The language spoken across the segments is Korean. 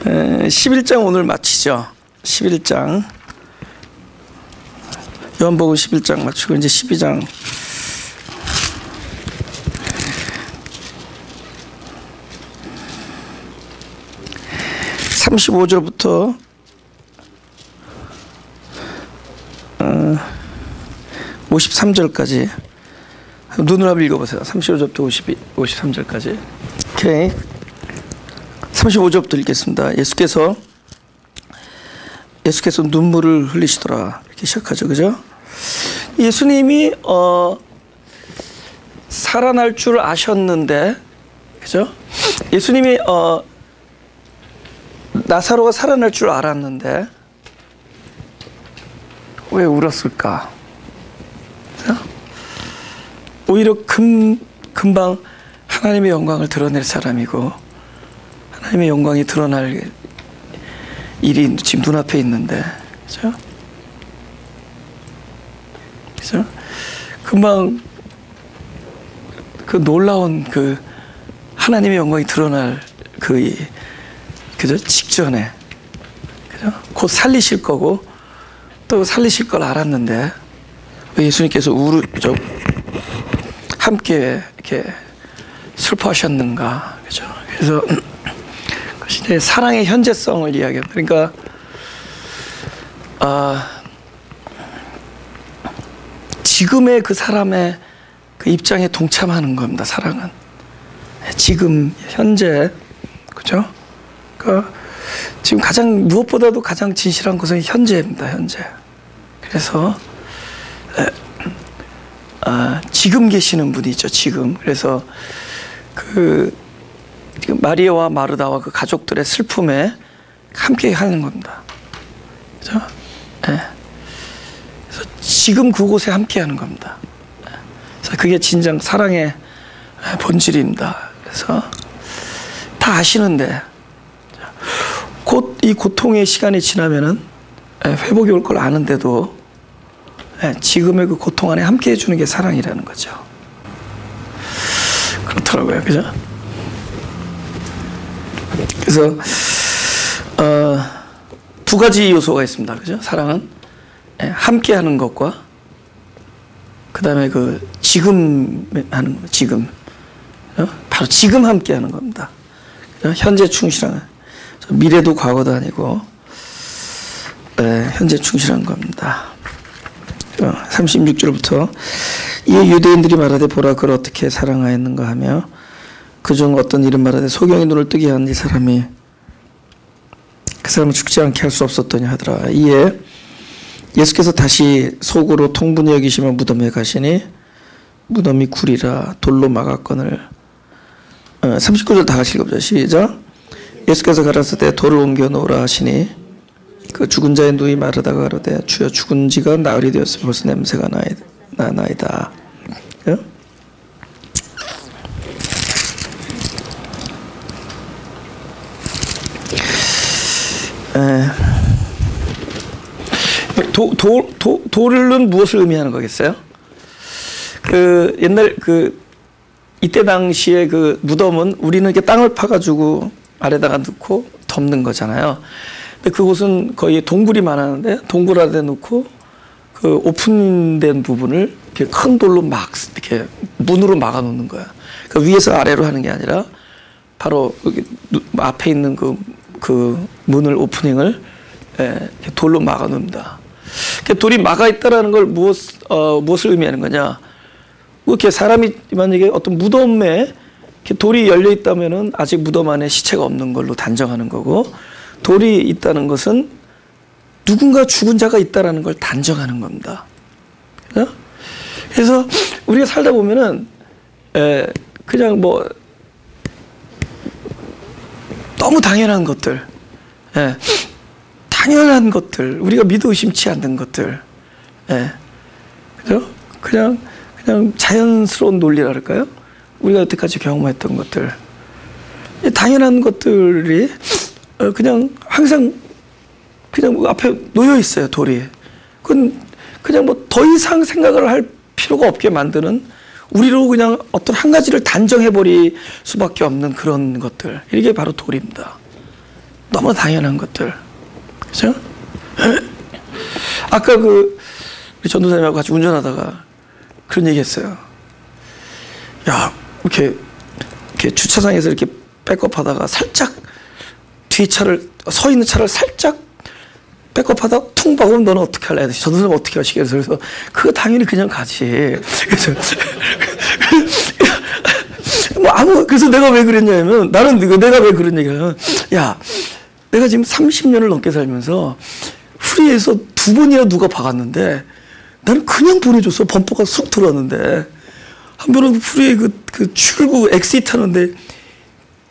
11장 오늘 마치죠. 11장 요한복음 11장 마치고 이제 12장 (35절부터) 53절까지 눈을 한번 읽어보세요. 35절부터 53절까지. 오케이. 35절부터 읽겠습니다. 예수께서 눈물을 흘리시더라. 이렇게 시작하죠. 그죠? 예수님이 살아날 줄 아셨는데, 그죠? 예수님이 나사로가 살아날 줄 알았는데 왜 울었을까? 오히려 금방 하나님의 영광을 드러낼 사람이고 하나님의 영광이 드러날 일이 지금 눈앞에 있는데, 그죠? 그죠? 금방 그 놀라운 그 하나님의 영광이 드러날 그죠? 직전에, 그죠? 곧 살리실 거고 또 살리실 걸 알았는데 왜 예수님께서 함께 이렇게 슬퍼하셨는가, 그죠? 그래서 그것이 이제 사랑의 현재성을 이야기합니다. 그러니까 지금의 그 사람의 그 입장에 동참하는 겁니다. 사랑은 지금 현재, 그죠? 그러니까 지금 무엇보다도 가장 진실한 것은 현재입니다. 현재. 그래서 지금 계시는 분이죠. 지금. 그래서 지금 마리아와 마르다와 그 가족들의 슬픔에 함께 하는 겁니다. 그죠? 네. 그래서 지금 그곳에 함께 하는 겁니다. 그래서 그게 진정 사랑의 본질입니다. 그래서 다 아시는데 곧 이 고통의 시간이 지나면은 회복이 올 걸 아는데도 지금의 그 고통 안에 함께 해주는 게 사랑이라는 거죠. 그렇더라고요. 그죠? 그래서 두 가지 요소가 있습니다. 그죠? 사랑은 함께 하는 것과 그 다음에 그 지금 하는 거, 지금. 바로 지금 함께 하는 겁니다. 현재 충실한, 미래도 과거도 아니고 현재 충실한 겁니다. 36절부터 이에 유대인들이 말하되 보라 그를 어떻게 사랑하였는가 하며 그중 어떤 이름 말하되 소경이 눈을 뜨게 한 이 사람이 그 사람을 죽지 않게 할 수 없었더니 하더라. 이에 예수께서 다시 속으로 통분히 여기시며 무덤에 가시니 무덤이 굴이라 돌로 막았거늘. 39절 다 같이 읽어보자. 시작. 예수께서 가라사대 돌을 옮겨 놓으라 하시니 그 죽은 자의 누이 마르다가 가로되 주여 죽은 지가 나흘이 되었으면 벌써 냄새가 나나이다. 돌은 무엇을 의미하는 거겠어요? 그 옛날 이때 당시에 그 무덤은 우리는 이렇게 땅을 파가지고 아래다가 넣고 덮는 거잖아요. 근데 그곳은 거의 동굴이 많았는데 동굴 안에 놓고 그 오픈된 부분을 이렇게 큰 돌로 이렇게 문으로 막아 놓는 거야. 그러니까 위에서 아래로 하는 게 아니라 바로 여기 앞에 있는 그 문을 오프닝을 돌로 막아 놓는다. 돌이 막아 있다라는 걸 무엇을 의미하는 거냐? 이렇게 사람이 만약에 어떤 무덤에 이렇게 돌이 열려 있다면은 아직 무덤 안에 시체가 없는 걸로 단정하는 거고, 돌이 있다는 것은 누군가 죽은 자가 있다라는 걸 단정하는 겁니다. 그래서 우리가 살다 보면은 그냥 뭐 너무 당연한 것들, 당연한 것들, 우리가 믿어 의심치 않는 것들, 그죠? 그냥 자연스러운 논리랄까요? 우리가 여태까지 경험했던 것들, 당연한 것들이 그냥 항상 그냥 앞에 놓여 있어요. 돌이. 그건 그냥 뭐 더 이상 생각을 할 필요가 없게 만드는, 우리로 그냥 어떤 한 가지를 단정해 버릴 수밖에 없는 그런 것들, 이게 바로 돌입니다. 너무 당연한 것들. 그죠? 아까 그 우리 전도사님하고 같이 운전하다가 그런 얘기 했어요. 야, 이렇게 주차장에서 이렇게 백업하다가 살짝 뒤 차를, 서 있는 차를 살짝 백업하다가 퉁 박으면 너는 어떻게 할래? 전도사님 어떻게 하시겠어요? 그래서 그거 당연히 그냥 가지. 그래서 그래서 내가 왜 그랬냐면, 내가 왜 그런 얘기를 하면, 야, 내가 지금 30년을 넘게 살면서 프리에서 2번이나 누가 박았는데 나는 그냥 보내줬어. 범퍼가 쑥 들어왔는데. 한 번은 프리에 그 출구 엑시트 하는데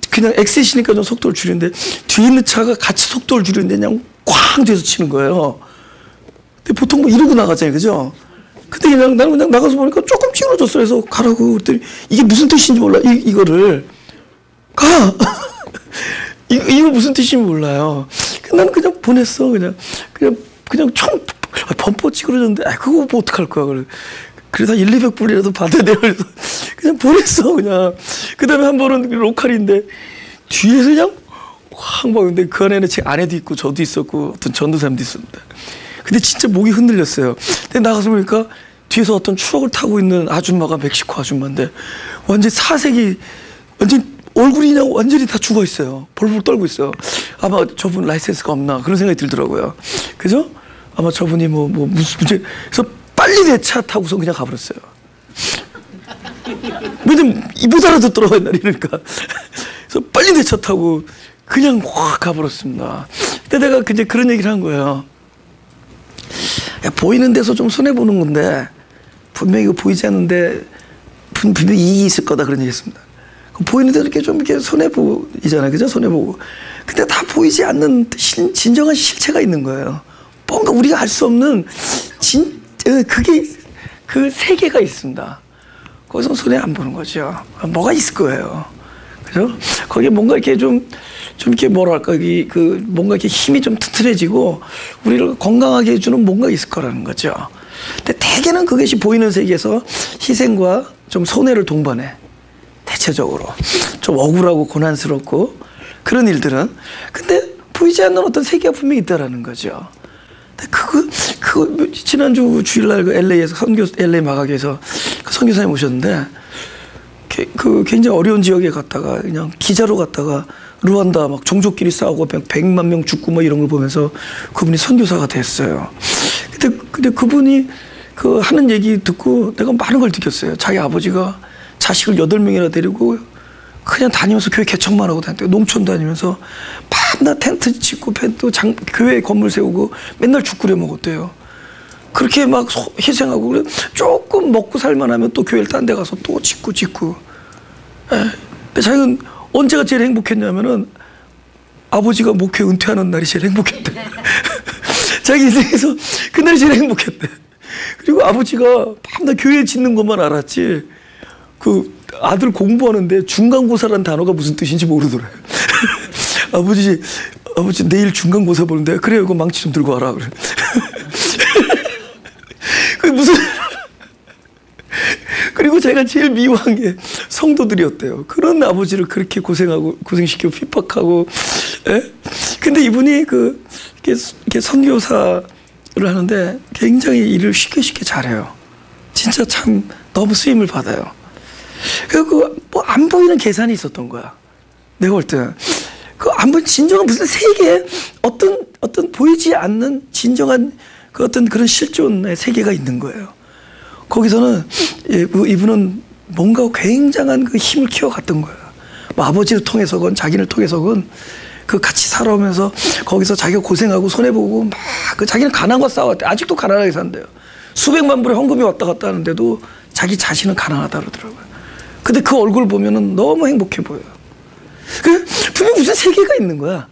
그냥 엑시트니까 좀 속도를 줄이는데 뒤에 있는 차가 같이 속도를 줄이는데 그냥 쾅 뒤에서 치는 거예요. 근데 보통 뭐 이러고 나가잖아요. 그죠? 근데 나는 그냥 나가서 보니까 조금 찌그러졌어. 그래서 가라고 그랬더니 이게 무슨 뜻인지 몰라. 이거를 가. 이거 무슨 뜻인지 몰라요. 나는 그냥 보냈어. 그냥 범퍼 찌그러졌는데 그거 뭐 어떡할 거야. 그래서 100-200불이라도 받아야 돼요. 그래서 그냥 보냈어. 그냥. 그 다음에 한 번은 로컬인데 뒤에서 그냥 확 막는데 그 안에는 제 아내도 있고 저도 있었고 어떤 전도사님도 있었는데 근데 진짜 목이 흔들렸어요. 근데 나가서 보니까 뒤에서 어떤 추억을 타고 있는 아줌마가 멕시코 아줌마인데 완전 사색이 완전 얼굴이 그냥 완전히 다 죽어 있어요. 벌벌 떨고 있어요. 아마 저분 라이센스가 없나 그런 생각이 들더라고요. 그죠? 아마 저분이 무슨 문제. 그래서 빨리 내 차 타고서 그냥 가버렸어요. 왜냐면 못 알아듣더라고요, 이러니까. 그래서 빨리 내 차 타고 그냥 확 가버렸습니다. 근데 내가 이제 그런 얘기를 한 거예요. 야, 보이는 데서 좀 손해보는 건데, 분명히 이거 보이지 않는데, 분명히 이익이 있을 거다, 그런 얘기 했습니다. 보이는 데서 이렇게 좀 이렇게 손해보이잖아요. 그죠? 손해보고. 근데 다 보이지 않는 진정한 실체가 있는 거예요. 뭔가 우리가 알 수 없는 그 세계가 있습니다. 거기서 손해 안 보는 거죠. 뭐가 있을 거예요. 그죠? 거기에 뭔가 이렇게 좀 이렇게 뭐랄까, 뭔가 이렇게 힘이 좀 튼튼해지고, 우리를 건강하게 해주는 뭔가 있을 거라는 거죠. 근데 대개는 그것이 보이는 세계에서 희생과 좀 손해를 동반해. 대체적으로. 좀 억울하고 고난스럽고, 그런 일들은. 근데 보이지 않는 어떤 세계가 분명히 있다라는 거죠. 지난주 주일날 LA에서 LA 마가교에서 그 선교사님 오셨는데, 굉장히 어려운 지역에 갔다가 그냥 기자로 갔다가 루안다 막 종족끼리 싸우고 100만 명 죽고 뭐 이런 걸 보면서 그분이 선교사가 됐어요. 근데 그분이 하는 얘기 듣고 내가 많은 걸 느꼈어요. 자기 아버지가 자식을 8명이나 데리고 그냥 다니면서 교회 개척만 하고 다녔대요. 농촌 다니면서 밤낮 텐트 짓고 또 교회 건물 세우고 맨날 죽 끓여 먹었대요. 그렇게 막 희생하고 그래 조금 먹고 살만하면 또 교회를 딴 데 가서 또 짓고. 근데 자기는 언제가 제일 행복했냐면은 아버지가 목회 은퇴하는 날이 제일 행복했대. 자기 인생에서 그날이 제일 행복했대. 그리고 아버지가 밤낮 교회 짓는 것만 알았지 아들 공부하는데 중간고사라는 단어가 무슨 뜻인지 모르더래요. 아버지 내일 중간고사 보는데 그래 이거 망치 좀 들고 와라 그래. 그리고 제가 제일 미워한 게 성도들이었대요. 그런 아버지를 그렇게 고생시키고 핍박하고. 근데 이분이 이렇게 선교사를 하는데 굉장히 일을 쉽게 잘해요. 진짜 참 너무 쓰임을 받아요. 그리고 안 보이는 계산이 있었던 거야. 내가 볼 때. 안 보이는 진정한 무슨 세계에 어떤 보이지 않는 진정한 어떤 그런 실존의 세계가 있는 거예요. 거기서는 이분은 뭔가 굉장한 힘을 키워갔던 거예요. 아버지를 통해서건 자기를 통해서건 같이 살아오면서 거기서 자기가 고생하고 손해보고 막 자기는 가난과 싸웠대. 아직도 가난하게 산대요. 수백만 불의 헌금이 왔다 갔다 하는데도 자기 자신은 가난하다 그러더라고요. 근데 그 얼굴 보면은 너무 행복해 보여요. 분명 무슨 세계가 있는 거야.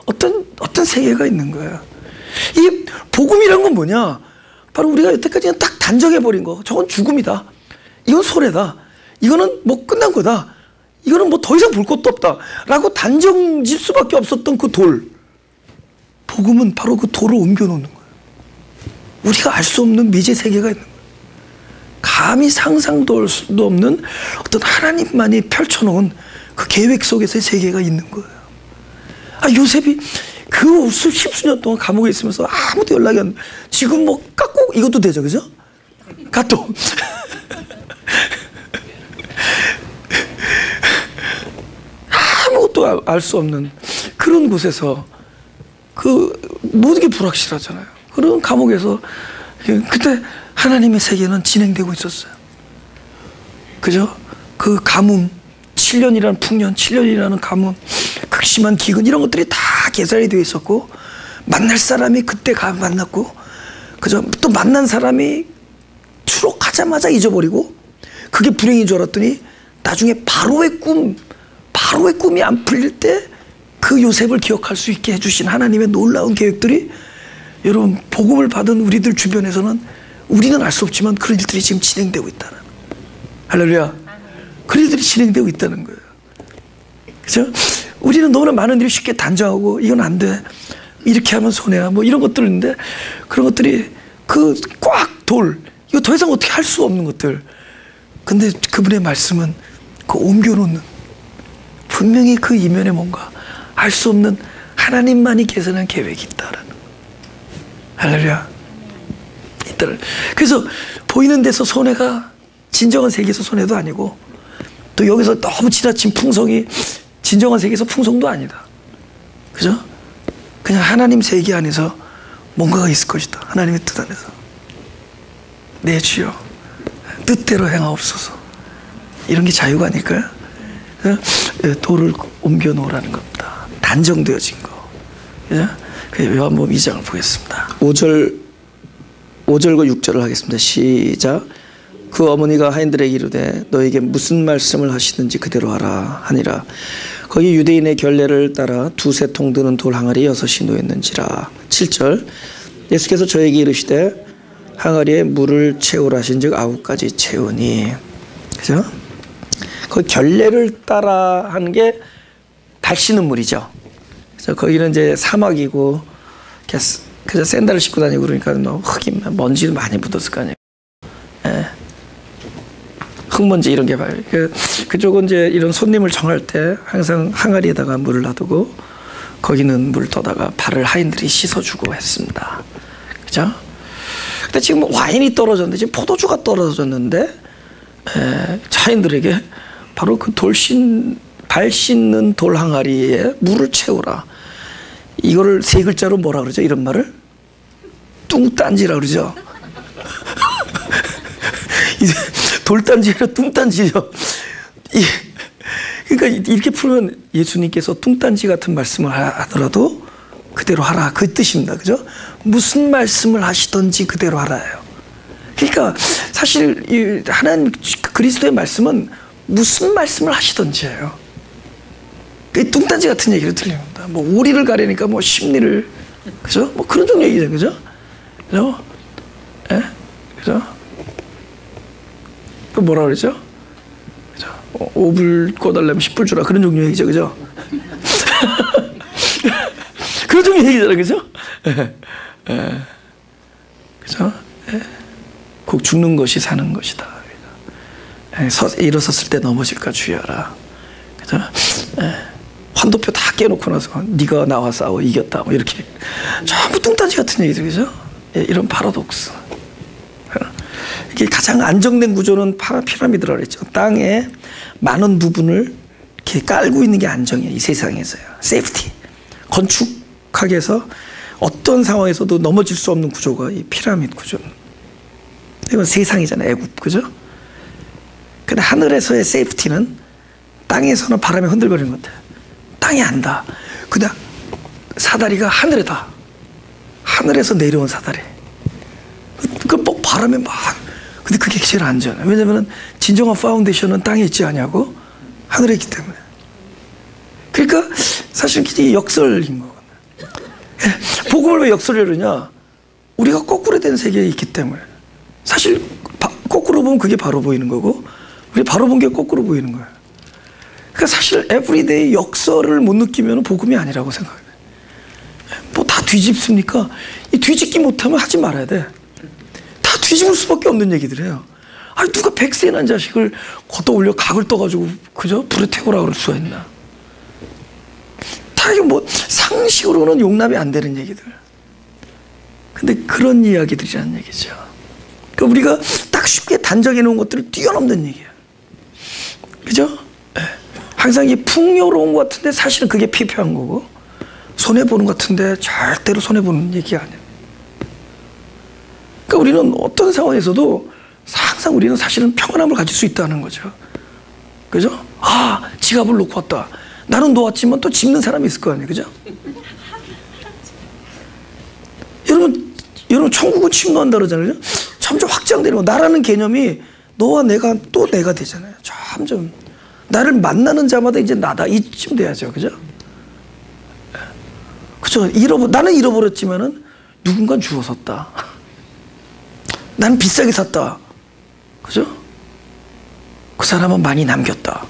어떤 세계가 있는 거야. 이 복음이란 건 뭐냐? 바로 우리가 여태까지 그냥 딱 단정해버린 거. 저건 죽음이다. 이건 손해다. 이거는 끝난 거다. 이거는 더 이상 볼 것도 없다. 라고 단정질 수밖에 없었던 그 돌. 복음은 바로 그 돌을 옮겨놓는 거예요. 우리가 알 수 없는 미제 세계가 있는 거예요. 감히 상상도 할 수도 없는 어떤 하나님만이 펼쳐놓은 그 계획 속에서의 세계가 있는 거예요. 요셉이 그 십수년 동안 감옥에 있으면서 아무도 연락이 안 돼. 지금 뭐 깎고 이것도 되죠, 그죠? 가또 아무것도 알 수 없는 그런 곳에서 그 모든 게 불확실하잖아요. 그런 감옥에서 그때 하나님의 세계는 진행되고 있었어요. 그죠? 그 가뭄, 7년이라는 풍년, 7년이라는 가뭄, 극심한 기근 이런 것들이 다 계산이 되어 있었고, 만날 사람이 그때 만났고, 그죠? 또 만난 사람이 추록하자마자 잊어버리고, 그게 불행인 줄 알았더니 나중에 바로의 꿈이 안 풀릴 때 그 요셉을 기억할 수 있게 해주신 하나님의 놀라운 계획들이, 여러분 복음을 받은 우리들 주변에서는 우리는 알 수 없지만 그런 일들이 지금 진행되고 있다는, 할렐루야, 그런 일들이 진행되고 있다는 거예요. 그죠? 우리는 너무나 많은 일이 쉽게 단정하고 이건 안 돼, 이렇게 하면 손해야, 뭐 이런 것들인데, 그런 것들이 그 꽉 이거 더 이상 어떻게 할 수 없는 것들, 근데 그분의 말씀은 그 옮겨놓는, 분명히 그 이면에 뭔가 알 수 없는 하나님만이 계산한 계획이 있다라는, 할렐루야, 있다라는. 그래서 보이는 데서 손해가 진정한 세계에서 손해도 아니고, 또 여기서 너무 지나친 풍성이 진정한 세계에서 풍성도 아니다. 그죠? 그냥 하나님 세계 안에서 뭔가가 있을 것이다. 하나님의 뜻 안에서. 내 주여 뜻대로 행하옵소서. 이런 게 자유가 아닐까요? 돌을 옮겨 놓으라는 겁니다. 단정되어진 거. 그죠? 요한복음 2장을 보겠습니다. 5절과 6절을 하겠습니다. 시작. 그 어머니가 하인들에게 이르되 너에게 무슨 말씀을 하시든지 그대로 하라 하니라. 거기 유대인의 결례를 따라 두세 통 드는 돌 항아리 6이 놓였는지라. 7절. 예수께서 저에게 이르시되 항아리에 물을 채우라 하신즉 9가지 채우니. 그죠? 그 결례를 따라 하는 게 달씨는 물이죠. 그래서 거기는 이제 사막이고 그저 샌들을 신고 다니고 그러니까 뭐 흙이 먼지도 많이 묻었을 거 아니에요. 예. 흙먼지 이런 게 봐요. 그쪽은 이제 이런 손님을 정할 때 항상 항아리에다가 물을 놔두고 거기는 물 떠다가 발을 하인들이 씻어주고 했습니다. 그죠? 근데 지금 와인이 떨어졌는데, 지금 포도주가 떨어졌는데, 하인들에게 바로 그 발 씻는 돌 항아리에 물을 채우라. 이거를 세 글자로 뭐라 그러죠? 이런 말을? 뚱딴지라 그러죠? 이제 돌단지 아니라 뚱딴지죠. 그러니까 이렇게 풀면 예수님께서 뚱딴지 같은 말씀을 하더라도 그대로 하라, 그 뜻입니다. 그죠? 무슨 말씀을 하시든지 그대로 하라예요. 그러니까 사실 하나님 그리스도의 말씀은 무슨 말씀을 하시든지예요. 뚱딴지 같은 얘기를 들립니다. 뭐 오리를 가리니까 뭐 심리를, 그죠? 뭐 그런 종류 얘기죠, 그죠? 그죠? 예? 그죠? 그 뭐라 그러죠? 그죠? 5불 꿔달라면 10불 주라, 그런 종류 얘기죠, 그죠? 그런 종류 얘기잖아요, 그죠? 그죠? 곧 죽는 것이 사는 것이다. 일어섰을 때 넘어질까 주의하라. 그죠? 환도표 다 깨놓고 나서 네가 나와 싸워 이겼다, 뭐 이렇게 전부 뚱딴지 같은 얘기죠, 그죠? 이런 파라독스. 이게 가장 안정된 구조는 피라미드라고 했죠. 땅에 많은 부분을 이렇게 깔고 있는 게 안정이에요, 이 세상에서요. 세이프티. 건축하기 위해서 어떤 상황에서도 넘어질 수 없는 구조가 이 피라미드 구조는. 이건 세상이잖아요, 애굽, 그죠? 근데 하늘에서의 세이프티는 땅에서는 바람에 흔들거리는 것 같아요. 땅이 안다. 근데 사다리가 하늘에다. 하늘에서 내려온 사다리. 그 뭐 바람에 막. 근데 그게 제일 안전해요. 왜냐면 진정한 파운데이션은 땅에 있지 않냐고? 하늘에 있기 때문에. 그러니까 사실 이게 역설인 거거든요. 복음을 왜 역설이러냐? 우리가 거꾸로 된 세계에 있기 때문에. 사실 거꾸로 보면 그게 바로 보이는 거고, 우리 바로 본 게 거꾸로 보이는 거예요. 그러니까 사실 에브리데이 역설을 못 느끼면 복음이 아니라고 생각해요. 뭐 다 뒤집습니까? 이 뒤집기 못하면 하지 말아야 돼. 다 뒤집을 수밖에 없는 얘기들이에요. 아니 누가 100세 난 자식을 걷어 올려 각을 떠가지고 그죠? 불에 태우라 그럴 수가 있나? 다 차라리 뭐 상식으로는 용납이 안 되는 얘기들. 근데 그런 이야기들이라는 얘기죠. 그러니까 우리가 딱 쉽게 단정해 놓은 것들을 뛰어넘는 얘기예요. 그죠? 네. 항상 이게 풍요로운 것 같은데 사실은 그게 피폐한 거고, 손해보는 것 같은데 절대로 손해보는 얘기가 아니에요. 그러니까 우리는 어떤 상황에서도 항상 우리는 사실은 평안함을 가질 수 있다는 거죠. 그죠? 아, 지갑을 놓고 왔다. 나는 놓았지만 또 짚는 사람이 있을 거 아니에요. 그죠? 여러분 천국은 침노한다 그러잖아요. 점점 확장되는 거. 나라는 개념이 너와 내가 또 내가 되잖아요. 점점 나를 만나는 자마다 이제 나다 이쯤 돼야죠. 그죠? 그죠? 나는 잃어버렸지만은 누군가 주워섰다. 나는 비싸게 샀다. 그죠? 그 사람은 많이 남겼다.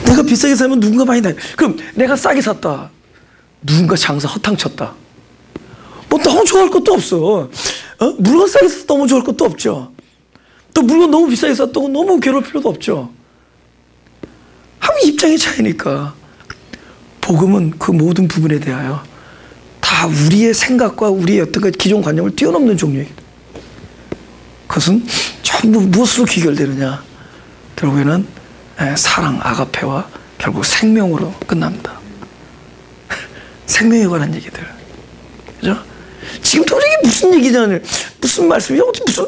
내가 비싸게 사면 누군가 많이 그럼 내가 싸게 샀다. 누군가 장사 허탕쳤다. 뭐 너무 좋아할 것도 없어. 물건 싸게 사서 너무 좋아할 것도 없죠. 또 물건 너무 비싸게 샀다고 너무 괴로울 필요도 없죠. 한 입장의 차이니까. 복음은 그 모든 부분에 대하여 다 우리의 생각과 우리의 어떤 기존 관념을 뛰어넘는 종류이기 때문에 그것은 전부 무엇으로 귀결되느냐? 결국에는 사랑, 아가페와 결국 생명으로 끝납니다. 생명에 관한 얘기들. 그죠? 지금도 이게 무슨 얘기잖아요. 무슨 말씀이야? 무슨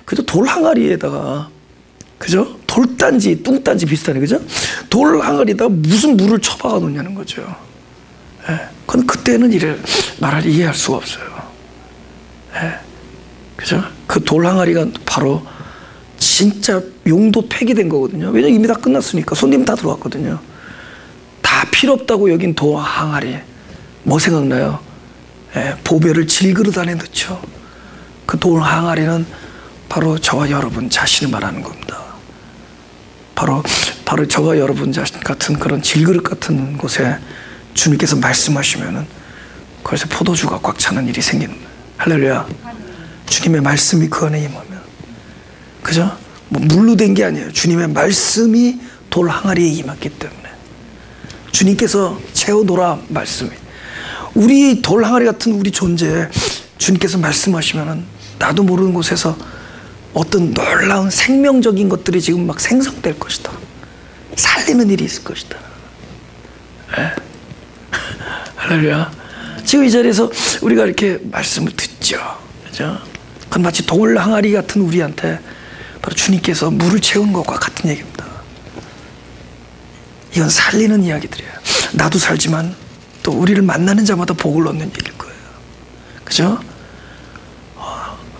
그죠? 돌 항아리에다가, 그죠? 돌단지, 뚱단지 비슷하네. 그죠? 돌 항아리에다가 무슨 물을 쳐박아 놓냐는 거죠. 그건 그때는 말을 이해할 수가 없어요. 그죠? 그 돌 항아리가 바로 진짜 용도 폐기된 거거든요. 왜냐면 이미 다 끝났으니까. 손님 다 들어왔거든요. 다 필요 없다고 여긴 돌 항아리. 뭐 생각나요? 보배를 질그릇 안에 넣죠. 그 돌 항아리는 바로 저와 여러분 자신을 말하는 겁니다. 바로 저와 여러분 자신 같은 그런 질그릇 같은 곳에 주님께서 말씀하시면은 거기서 포도주가 꽉 차는 일이 생기는 거예요. 할렐루야. 주님의 말씀이 그 안에 임하면, 그죠? 뭐 물로 된 게 아니에요. 주님의 말씀이 돌 항아리에 임했기 때문에 주님께서 채워놓으라 말씀이. 우리 돌 항아리 같은 우리 존재 주님께서 말씀하시면은 나도 모르는 곳에서 어떤 놀라운 생명적인 것들이 지금 막 생성될 것이다. 살리는 일이 있을 것이다. 할렐루야. 지금 이 자리에서 우리가 이렇게 말씀을 듣죠. 그죠? 그건 마치 돌 항아리 같은 우리한테 바로 주님께서 물을 채우는 것과 같은 얘기입니다. 이건 살리는 이야기들이에요. 나도 살지만 또 우리를 만나는 자마다 복을 얻는 얘기일 거예요. 그죠?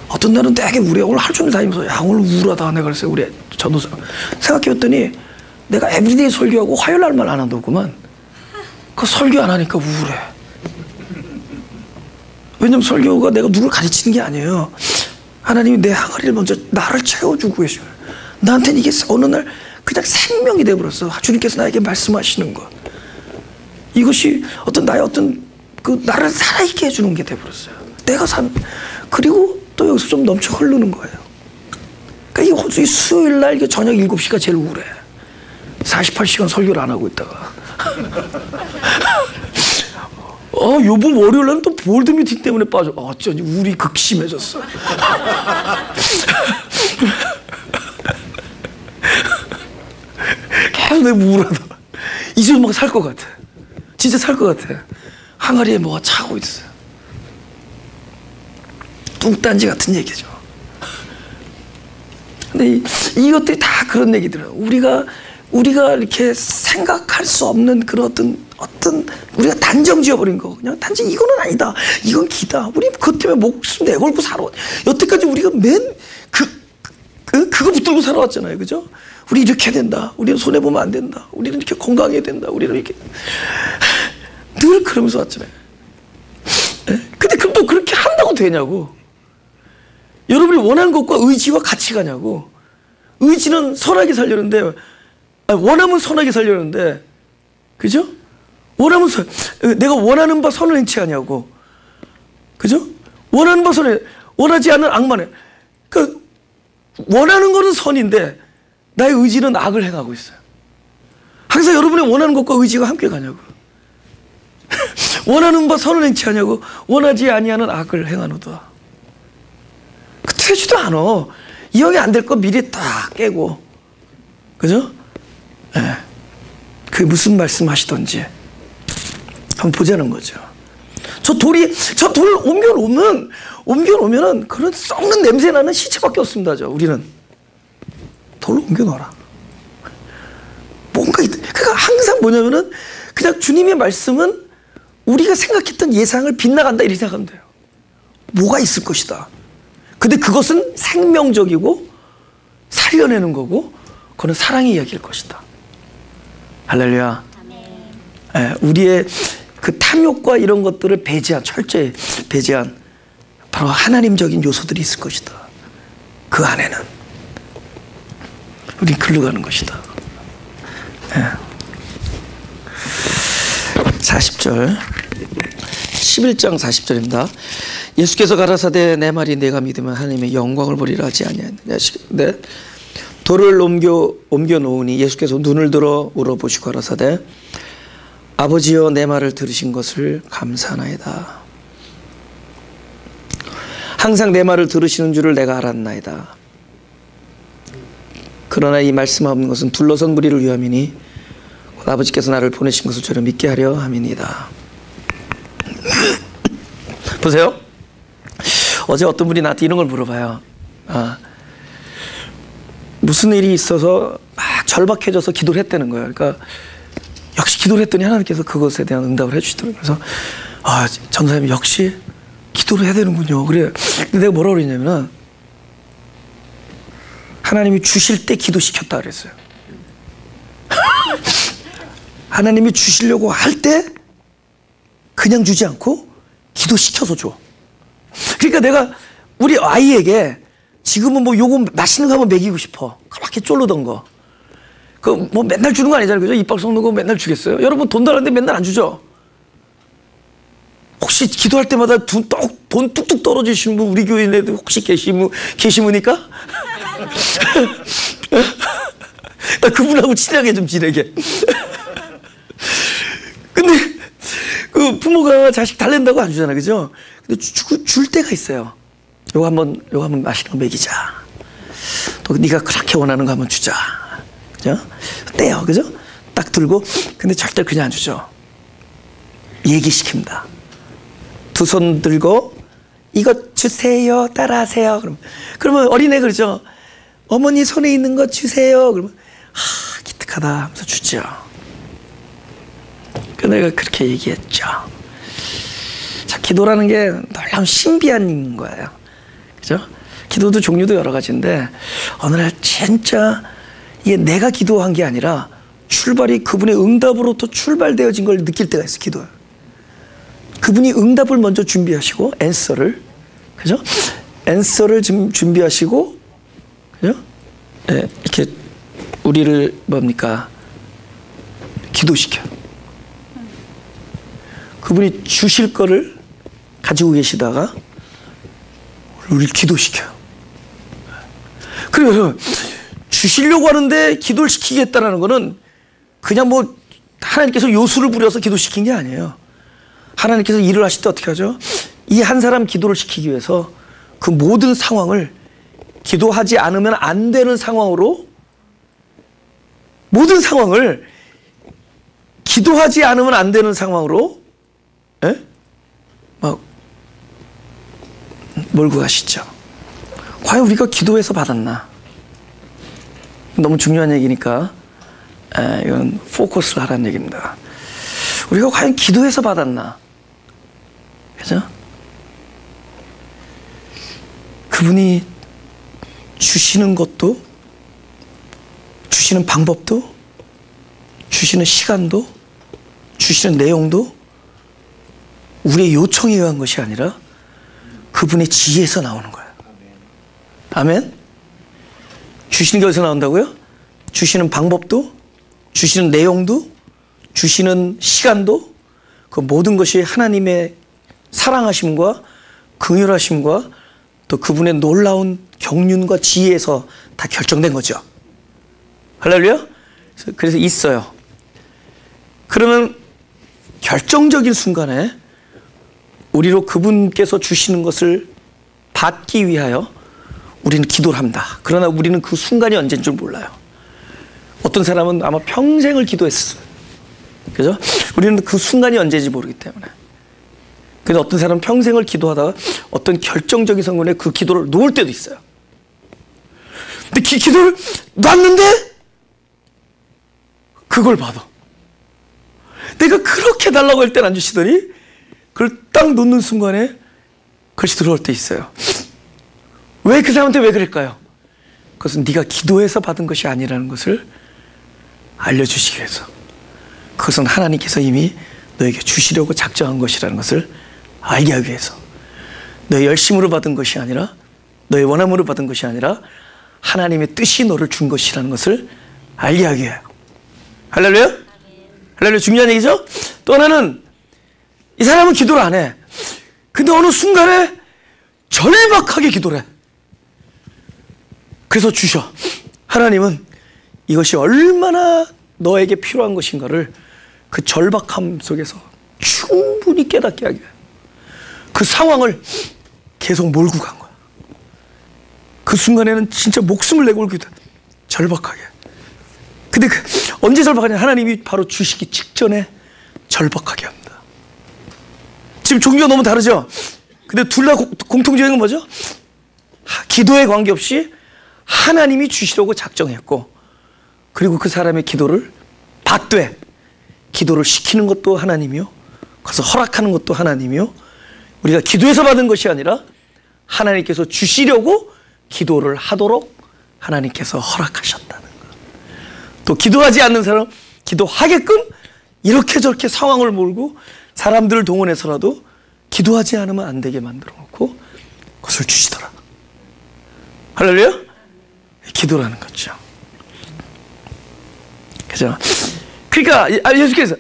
어떤 날은 되게 우울해. 오늘 하루 종일 다니면서 야 오늘 우울하다 내가 그랬어요. 우리 전도사 생각해봤더니 내가 에브리데이 설교하고 화요일 날만 안 한다구만. 그 설교 안 하니까 우울해. 왜냐면 설교가 내가 누굴 가르치는 게 아니에요. 하나님이 내 항아리를 먼저 나를 채워주고 계셔요. 나한테는 이게 어느 날 그냥 생명이 돼버렸어. 주님께서 나에게 말씀하시는 것. 이것이 나의 나를 살아있게 해주는 게 돼버렸어요. 내가 그리고 또 여기서 좀 넘쳐 흐르는 거예요. 그러니까 이 수요일 날 저녁 7시가 제일 우울해. 48시간 설교를 안 하고 있다가. 요번 월요일 날은 또 볼드 미팅 때문에 빠져. 어쩐지 우리 극심해졌어. 계속 내가 우울하다. 이제 막 살 것 같아. 진짜 살 것 같아. 항아리에 뭐가 차고 있어요. 뚱딴지 같은 얘기죠. 근데 이것들이 다 그런 얘기들이에요. 우리가 이렇게 생각할 수 없는 그런 어떤 우리가 단정 지어버린 거. 그냥 단지 이거는 아니다. 이건 기다. 우리 그것 때문에 목숨 내걸고 살아. 여태까지 우리가 그거 붙들고 살아왔잖아요. 그죠? 우리 이렇게 해야 된다. 우리는 손해보면 안 된다. 우리는 이렇게 건강해야 된다. 우리는 이렇게. 늘 그러면서 왔잖아요. 근데 그럼 또 그렇게 한다고 되냐고. 여러분이 원하는 것과 의지와 같이 가냐고. 의지는 선하게 살려는데, 원하면 선하게 살려는데, 그죠? 내가 원하는 바 선을 행치하냐고. 그죠? 원하는 바 선을, 원하지 않는 악만에. 원하는 거는 선인데, 나의 의지는 악을 행하고 있어요. 항상 여러분의 원하는 것과 의지가 함께 가냐고. 원하는 바 선을 행치 하냐고. 원하지 아니하는 악을 행하노다. 되지도 않아. 이 형이 안 될 거 미리 딱 깨고. 그죠? 예. 그게 무슨 말씀 하시던지 한번 보자는 거죠. 저 돌을 옮겨놓으면은 그런 썩는 냄새 나는 시체밖에 없습니다. 우리는. 돌을 옮겨놓아라. 뭔가, 그러니까 항상 뭐냐면은 그냥 주님의 말씀은 우리가 생각했던 예상을 빗나간다 이렇게 생각하면 돼요. 뭐가 있을 것이다. 근데 그것은 생명적이고 살려내는 거고 그건 사랑의 이야기일 것이다. 할렐루야. 예, 우리의 그 탐욕과 이런 것들을 철저히 배제한 바로 하나님적인 요소들이 있을 것이다. 그 안에는 우린 글로 가는 것이다. 예. 40절 11장 40절입니다. 예수께서 가라사대 내 말이 내가 믿으면 하나님의 영광을 보리라 하지 아니하였느냐. 네. 돌을 옮겨 놓으니 예수께서 눈을 들어 물어보시고 가라사대 아버지여 내 말을 들으신 것을 감사하나이다. 항상 내 말을 들으시는 줄을 내가 알았나이다. 그러나 이 말씀하는 것은 둘러선 무리를 위함이니 아버지께서 나를 보내신 것을 저를 믿게 하려 함이니이다. 보세요. 어제 어떤 분이 나한테 이런 걸 물어봐요. 무슨 일이 있어서 막 절박해져서 기도를 했다는 거예요. 그러니까 역시 기도를 했더니 하나님께서 그것에 대한 응답을 해주시더라고요. 그래서 전사님 역시 기도를 해야 되는군요. 그래. 근데 내가 뭐라고 그랬냐면은 하나님이 주실 때 기도시켰다 그랬어요. 하나님이 주시려고 할 때 그냥 주지 않고 기도시켜서 줘. 그러니까 내가 우리 아이에게 지금은 뭐 요거 맛있는 거 한번 먹이고 싶어. 그렇게 쫄르던 거. 그 뭐 맨날 주는 거 아니잖아요. 그죠? 이빨 썩는 거 맨날 주겠어요? 여러분 돈 달라는데 맨날 안 주죠? 혹시 기도할 때마다 돈 뚝뚝 떨어지시는 분 우리 교회 내도 혹시 계시무니까? 나 그분하고 친하게 좀 지내게. 근데 그 부모가 자식 달랜다고 안 주잖아, 그죠? 근데 줄 때가 있어요. 요거 한번 맛있는 거 먹이자. 또 네가 그렇게 원하는 거 한번 주자. 그죠? 떼요, 그죠? 딱 들고. 근데 절대 그냥 안 주죠. 얘기시킵니다. 두 손 들고 이거 주세요, 따라하세요. 그러면 어린애 그러죠. 어머니 손에 있는 거 주세요. 그러면 기특하다 하면서 주죠. 내가 그렇게 얘기했죠. 자, 기도라는 게 놀라운 신비한 거예요. 그죠? 기도도 종류도 여러 가지인데 어느 날 진짜 이게 내가 기도한 게 아니라 출발이 그분의 응답으로부터 출발되어진 걸 느낄 때가 있어, 기도에. 그분이 응답을 먼저 준비하시고 앤서를, 그죠? 앤서를 준비하시고, 그죠? 네, 이렇게 우리를 기도시켜. 그분이 주실 거를 가지고 계시다가 우리를 기도시켜. 그래서 주시려고 하는데 기도를 시키겠다는 거는 그냥 뭐 하나님께서 요술을 부려서 기도시킨 게 아니에요. 하나님께서 일을 하실 때 어떻게 하죠? 이 한 사람 기도를 시키기 위해서 그 모든 상황을 기도하지 않으면 안 되는 상황으로, 모든 상황을 기도하지 않으면 안 되는 상황으로 막 몰고 가시죠. 과연 우리가 기도해서 받았나? 너무 중요한 얘기니까 이건 포커스를 하라는 얘기입니다. 우리가 과연 기도해서 받았나? 그죠? 그분이 주시는 것도, 주시는 방법도, 주시는 시간도, 주시는 내용도 우리의 요청에 의한 것이 아니라 그분의 지혜에서 나오는 거예요. 아멘? 주시는 게 어디서 나온다고요? 주시는 방법도, 주시는 내용도, 주시는 시간도, 그 모든 것이 하나님의 사랑하심과 긍휼하심과 또 그분의 놀라운 경륜과 지혜에서 다 결정된 거죠. 할렐루야? 그래서 있어요. 그러면 결정적인 순간에 우리로 그분께서 주시는 것을 받기 위하여 우리는 기도를 합니다. 그러나 우리는 그 순간이 언제인 줄 몰라요. 어떤 사람은 아마 평생을 기도했어요. 그죠? 우리는 그 순간이 언제인지 모르기 때문에. 그래서 어떤 사람은 평생을 기도하다가 어떤 결정적인 순간에 그 기도를 놓을 때도 있어요. 근데 기도를 놨는데 그걸 받아. 내가 그렇게 달라고 할 때는 안 주시더니 그걸 딱 놓는 순간에 글씨 들어올 때 있어요. 왜 그 사람한테 왜 그럴까요? 그것은 네가 기도해서 받은 것이 아니라는 것을 알려주시기 위해서. 그것은 하나님께서 이미 너에게 주시려고 작정한 것이라는 것을 알게 하기 위해서. 너의 열심으로 받은 것이 아니라, 너의 원함으로 받은 것이 아니라 하나님의 뜻이 너를 준 것이라는 것을 알게 하기 위하여. 할렐루야? 할렐루야. 중요한 얘기죠? 또 하나는 이 사람은 기도를 안 해. 근데 어느 순간에 절박하게 기도를 해. 그래서 주셔. 하나님은 이것이 얼마나 너에게 필요한 것인가를 그 절박함 속에서 충분히 깨닫게 하게 해요. 그 상황을 계속 몰고 간 거야. 그 순간에는 진짜 목숨을 내고 기도 절박하게. 근데 언제 절박하냐? 하나님이 바로 주시기 직전에 절박하게 합니다. 지금 종교가 너무 다르죠? 근데 둘 다 공통적인 건 뭐죠? 기도에 관계없이 하나님이 주시려고 작정했고, 그리고 그 사람의 기도를 받되, 기도를 시키는 것도 하나님이요, 그래서 허락하는 것도 하나님이요, 우리가 기도해서 받은 것이 아니라 하나님께서 주시려고 기도를 하도록 하나님께서 허락하셨다는 것. 또 기도하지 않는 사람, 기도하게끔 이렇게 저렇게 상황을 몰고 사람들을 동원해서라도 기도하지 않으면 안 되게 만들어 놓고 그것을 주시더라. 할렐루야? 기도라는 거죠. 그죠? 그러니까 예수께서,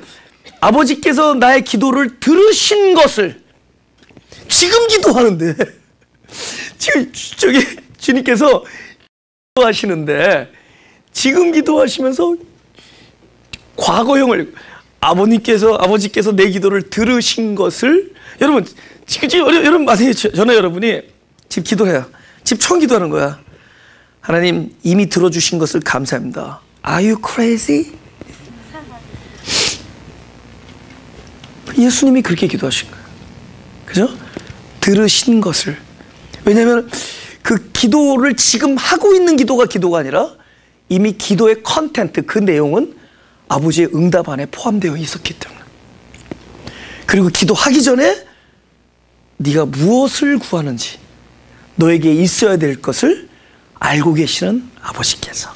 아버지께서 나의 기도를 들으신 것을 지금 기도하는데, 지금 저기 주님께서 기도하시는데 지금 기도하시면서 과거형을, 아버지께서 내 기도를 들으신 것을, 여러분 지금 여러분 만약에 저는 여러분이 지금 기도해요. 지금 처음 기도하는 거야. 하나님 이미 들어주신 것을 감사합니다. Are you crazy? 예수님이 그렇게 기도하신 거예요. 그죠? 들으신 것을. 왜냐하면 그 기도를 지금 하고 있는 기도가 아니라 이미 기도의 컨텐트, 그 내용은 아버지의 응답 안에 포함되어 있었기 때문에. 그리고 기도하기 전에 네가 무엇을 구하는지, 너에게 있어야 될 것을 알고 계시는 아버지께서.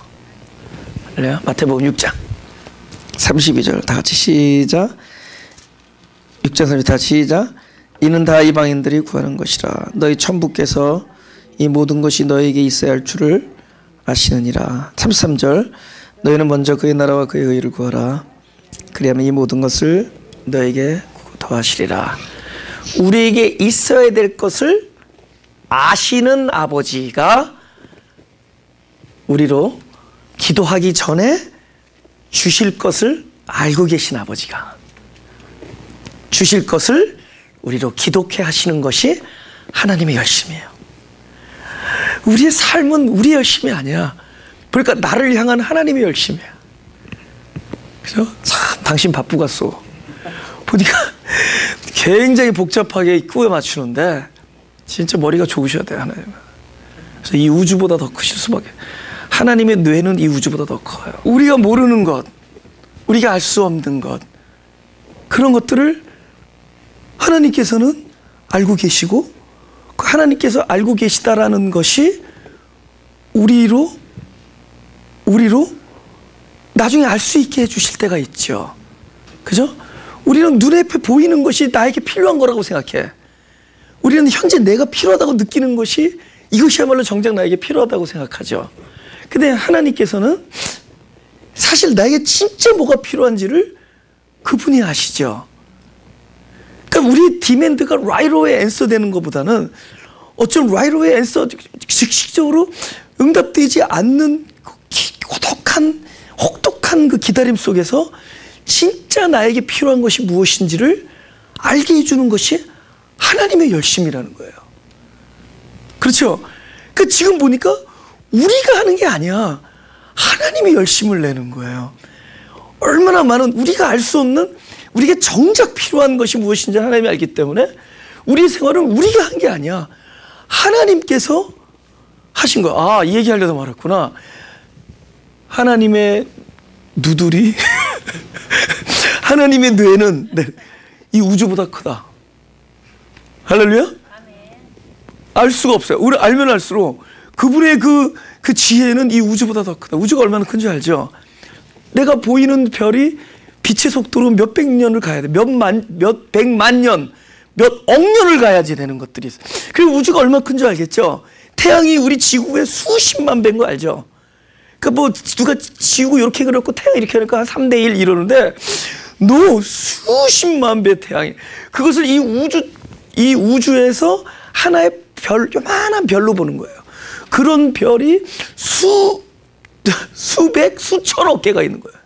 마태복음 6장 32절 다 같이 시작. 6장 32절 다 시작. 이는 다 이방인들이 구하는 것이라. 너희 천부께서 이 모든 것이 너에게 있어야 할 줄을 아시느니라. 33절 너희는 먼저 그의 나라와 그의 의를 구하라. 그리하면 이 모든 것을 너에게 더하시리라. 우리에게 있어야 될 것을 아시는 아버지가 우리로 기도하기 전에 주실 것을 알고 계신 아버지가 주실 것을 우리로 기독해 하시는 것이 하나님의 열심이에요. 우리의 삶은 우리의 열심이 아니야. 그러니까 나를 향한 하나님의 열심이야. 그죠? 참 당신 바쁘겠소. 보니까 굉장히 복잡하게 꾸며 맞추는데 진짜 머리가 좋으셔야 돼요, 하나님은. 그래서 이 우주보다 더 크실 수밖에. 하나님의 뇌는 이 우주보다 더 커요. 우리가 모르는 것, 우리가 알 수 없는 것, 그런 것들을 하나님께서는 알고 계시고, 하나님께서 알고 계시다라는 것이 우리로 나중에 알 수 있게 해주실 때가 있죠. 그죠? 우리는 눈에 보이는 것이 나에게 필요한 거라고 생각해. 우리는 현재 내가 필요하다고 느끼는 것이 이것이야말로 정작 나에게 필요하다고 생각하죠. 근데 하나님께서는 사실 나에게 진짜 뭐가 필요한지를 그분이 아시죠. 그러니까 우리 디맨드가 라이로에 앤서 되는 것보다는 어쩜 라이로에 앤서 즉시적으로 응답되지 않는 혹독한 그 기다림 속에서 진짜 나에게 필요한 것이 무엇인지를 알게 해주는 것이 하나님의 열심이라는 거예요. 그렇죠? 그 지금 보니까 우리가 하는 게 아니야. 하나님이 열심을 내는 거예요. 얼마나 많은 우리가 알 수 없는 우리에게 정작 필요한 것이 무엇인지 하나님이 알기 때문에 우리의 생활은 우리가 한 게 아니야. 하나님께서 하신 거야. 아, 이 얘기하려다 말았구나. 하나님의 누들이 하나님의 뇌는 이 우주보다 크다. 할렐루야? 알 수가 없어요. 우리 알면 알수록 그분의 그 지혜는 이 우주보다 더 크다. 우주가 얼마나 큰지 알죠? 내가 보이는 별이 빛의 속도로 몇백 년을 가야 돼. 몇 백만 년, 몇 억 년을 가야지 되는 것들이 있어요. 그리고 우주가 얼마나 큰지 알겠죠? 태양이 우리 지구의 수십만 배인 거 알죠? 그러니까 뭐 누가 지구 이렇게 그렸고 태양 이렇게 하니까 한 3대 1 이러는데 너 수십만 배 태양이 그것을 이 우주에서 하나의 별, 요만한 별로 보는 거예요. 그런 별이 수백, 수천억 개가 있는 거예요.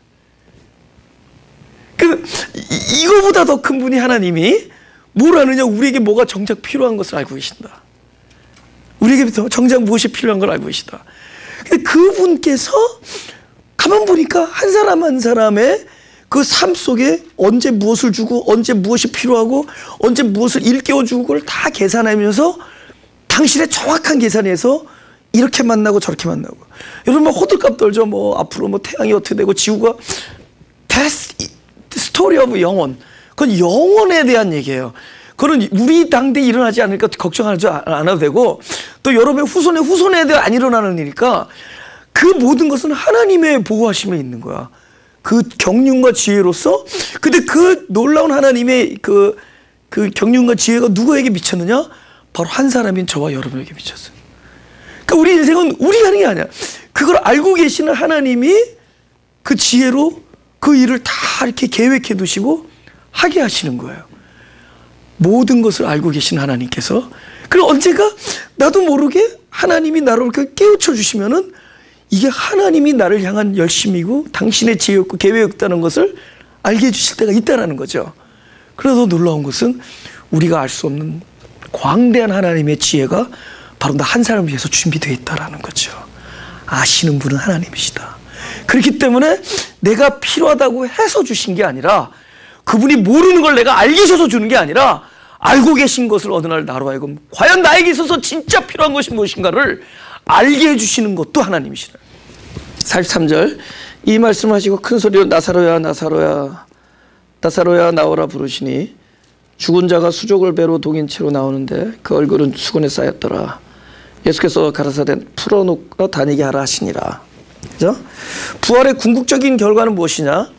이거보다 더 큰 분이 하나님이 뭘 아느냐? 우리에게 뭐가 정작 필요한 것을 알고 계신다. 우리에게 정작 무엇이 필요한 걸 알고 계시다. 근데 그분께서 가만 보니까 한 사람 한 사람의 그 삶 속에 언제 무엇을 주고 언제 무엇이 필요하고 언제 무엇을 일깨워 주고 그걸 다 계산하면서 당신의 정확한 계산에서 이렇게 만나고 저렇게 만나고 여러분 뭐 호들갑 떨죠. 뭐 앞으로 뭐 태양이 어떻게 되고 지구가 스토리 오브 영원. 그건 영원에 대한 얘기예요. 그건 우리 당대에 일어나지 않으니까 걱정하지 않아도 되고 또 여러분의 후손에 대해 안 일어나는 일이니까 그 모든 것은 하나님의 보호하심에 있는 거야. 그 경륜과 지혜로서 근데 그 놀라운 하나님의 그 경륜과 지혜가 누구에게 미쳤느냐? 바로 한 사람인 저와 여러분에게 미쳤어요. 그러니까 우리 인생은 우리가 하는 게 아니야. 그걸 알고 계시는 하나님이 그 지혜로 그 일을 다 이렇게 계획해 두시고 하게 하시는 거예요. 모든 것을 알고 계신 하나님께서 그리고 언젠가 나도 모르게 하나님이 나를 이렇게 깨우쳐 주시면은 이게 하나님이 나를 향한 열심이고 당신의 지혜였고 계획이었다는 것을 알게 해주실 때가 있다는 거죠. 그래서 놀라운 것은 우리가 알 수 없는 광대한 하나님의 지혜가 바로 나 한 사람을 위해서 준비되어 있다는 거죠. 아시는 분은 하나님이시다. 그렇기 때문에 내가 필요하다고 해서 주신 게 아니라 그분이 모르는 걸 내가 알게 해서 주는 게 아니라 알고 계신 것을 어느 날 나로 하여금 과연 나에게 있어서 진짜 필요한 것이 무엇인가를 알게 해주시는 것도 하나님이시다. 43절 이 말씀하시고 큰 소리로 나사로야 나사로야 나사로야 나오라 부르시니 죽은 자가 수족을 배로 동인 채로 나오는데 그 얼굴은 수건에 쌓였더라. 예수께서 가라사대 풀어놓고 다니게 하라 하시니라. 그죠? 부활의 궁극적인 결과는 무엇이냐?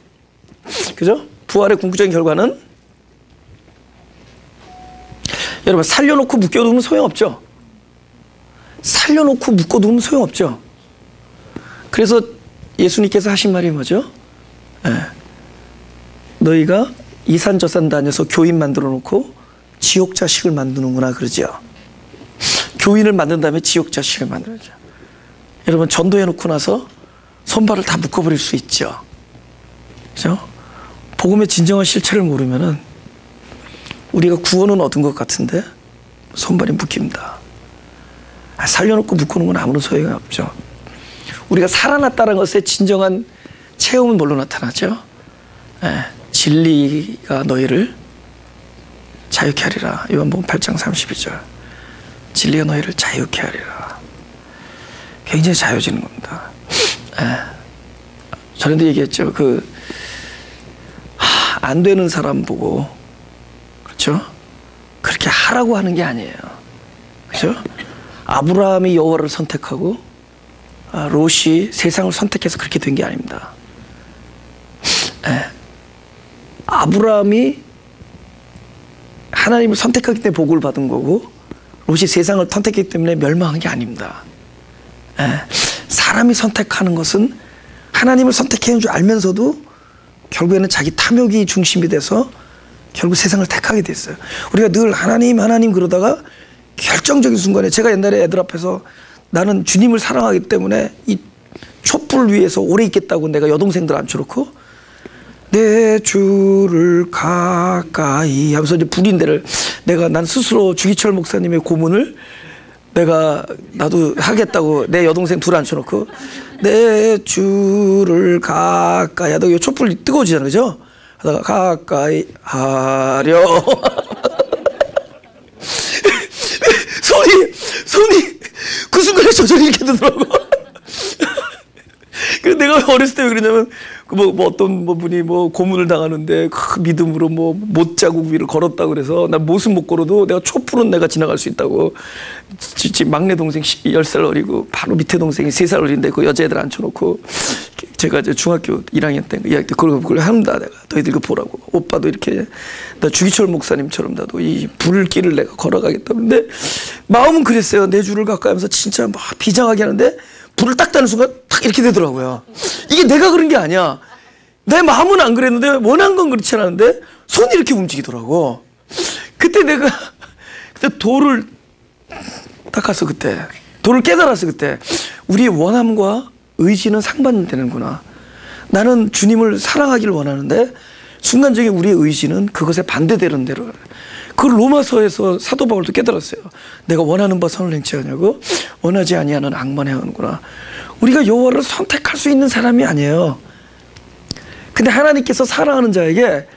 그죠? 부활의 궁극적인 결과는 여러분 살려놓고 묶여두면 소용없죠. 살려놓고 묶어두면 소용없죠. 그래서 예수님께서 하신 말이 뭐죠? 너희가 이산저산 다녀서 교인 만들어 놓고 지옥 자식을 만드는구나 그러죠. 교인을 만든 다음에 지옥 자식을 만들죠. 여러분 전도해 놓고 나서 손발을 다 묶어버릴 수 있죠. 그렇죠? 복음의 진정한 실체를 모르면은 우리가 구원은 얻은 것 같은데 손발이 묶입니다. 살려놓고 묶어놓은 건 아무런 소용이 없죠. 우리가 살아났다는 것의 진정한 체험은 뭘로 나타나죠? 진리가 너희를 자유케 하리라. 요한복음 8장 32절. 진리가 너희를 자유케 하리라. 굉장히 자유해지는 겁니다. 전에도 얘기했죠. 안 되는 사람 보고, 그렇죠? 그렇게 하라고 하는 게 아니에요. 그렇죠? 아브라함이 여호와를 선택하고 롯이 세상을 선택해서 그렇게 된 게 아닙니다. 아브라함이 하나님을 선택하기 때문에 복을 받은 거고 롯이 세상을 선택했기 때문에 멸망한 게 아닙니다. 사람이 선택하는 것은 하나님을 선택하는 줄 알면서도 결국에는 자기 탐욕이 중심이 돼서 결국 세상을 택하게 됐어요. 우리가 늘 하나님 그러다가 결정적인 순간에 제가 옛날에 애들 앞에서 나는 주님을 사랑하기 때문에 이 촛불 위에서 오래 있겠다고 내가 여동생들 앉혀놓고 내 주를 가까이 하면서 이제 불인대를 난 스스로 주기철 목사님의 고문을 나도 하겠다고 내 여동생 둘 앉혀놓고 내 주를 가까이 하다가 촛불이 뜨거워지잖아요. 그죠? 하다가 가까이 하려 손이 그 순간에 저절히 이렇게 되더라고. 그래서 내가 어렸을 때 왜 그러냐면 어떤 분이 고문을 당하는데 믿음으로 못자국 위를 걸었다고 그래서 난 못은 못 걸어도 내가 촛불은 내가 지나갈 수 있다고. 막내 동생 10살 어리고 바로 밑에 동생이 3살 어린데 그 여자애들 앉혀놓고 제가 이제 중학교 1학년 때 그걸 한다 내가 너희들 이거 보라고. 오빠도 이렇게 나 주기철 목사님처럼 나도 이 불길을 내가 걸어가겠다. 근데 마음은 그랬어요. 내 주를 가까이 하면서 진짜 막 비장하게 하는데 불을 딱 따는 순간 탁 이렇게 되더라고요. 이게 내가 그런 게 아니야. 내 마음은 안 그랬는데 원한 건 그렇지 않았는데 손이 이렇게 움직이더라고. 그때 돌을 닦았어. 그때 돌을 깨달았어. 그때 우리의 원함과 의지는 상반되는구나. 나는 주님을 사랑하기를 원하는데 순간적인 우리의 의지는 그것에 반대되는 대로. 그걸 로마서에서 사도 바울도 깨달았어요. 내가 원하는 바 선을 행치 하냐고 원하지 아니하는 악만 행하는구나. 우리가 여호와를 선택할 수 있는 사람이 아니에요. 근데 하나님께서 사랑하는 자에게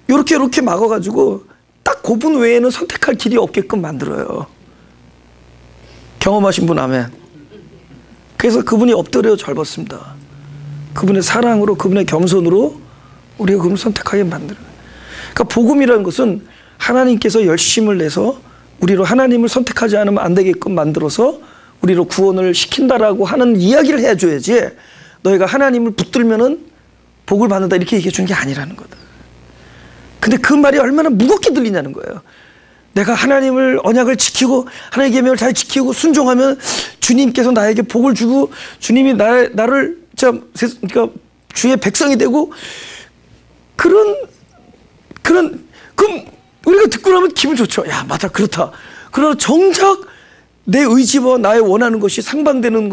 이렇게 막아가지고 딱 그분 외에는 선택할 길이 없게끔 만들어요. 경험하신 분 아멘. 그래서 그분이 엎드려 절 벗습니다. 그분의 사랑으로 그분의 겸손으로 우리가 그분을 선택하게 만들어요. 그러니까 복음이라는 것은 하나님께서 열심을 내서 우리로 하나님을 선택하지 않으면 안 되게끔 만들어서 우리로 구원을 시킨다라고 하는 이야기를 해줘야지 너희가 하나님을 붙들면은 복을 받는다 이렇게 얘기해 주는 게 아니라는 거다. 근데 그 말이 얼마나 무겁게 들리냐는 거예요. 내가 하나님을 언약을 지키고 하나님의 계명을 잘 지키고 순종하면 주님께서 나에게 복을 주고 주님이 나를 그러니까 주의 백성이 되고 그럼 우리가 듣고 나면 기분 좋죠. 야 맞아 그렇다. 그러나 정작 내 의지와 나의 원하는 것이 상반되는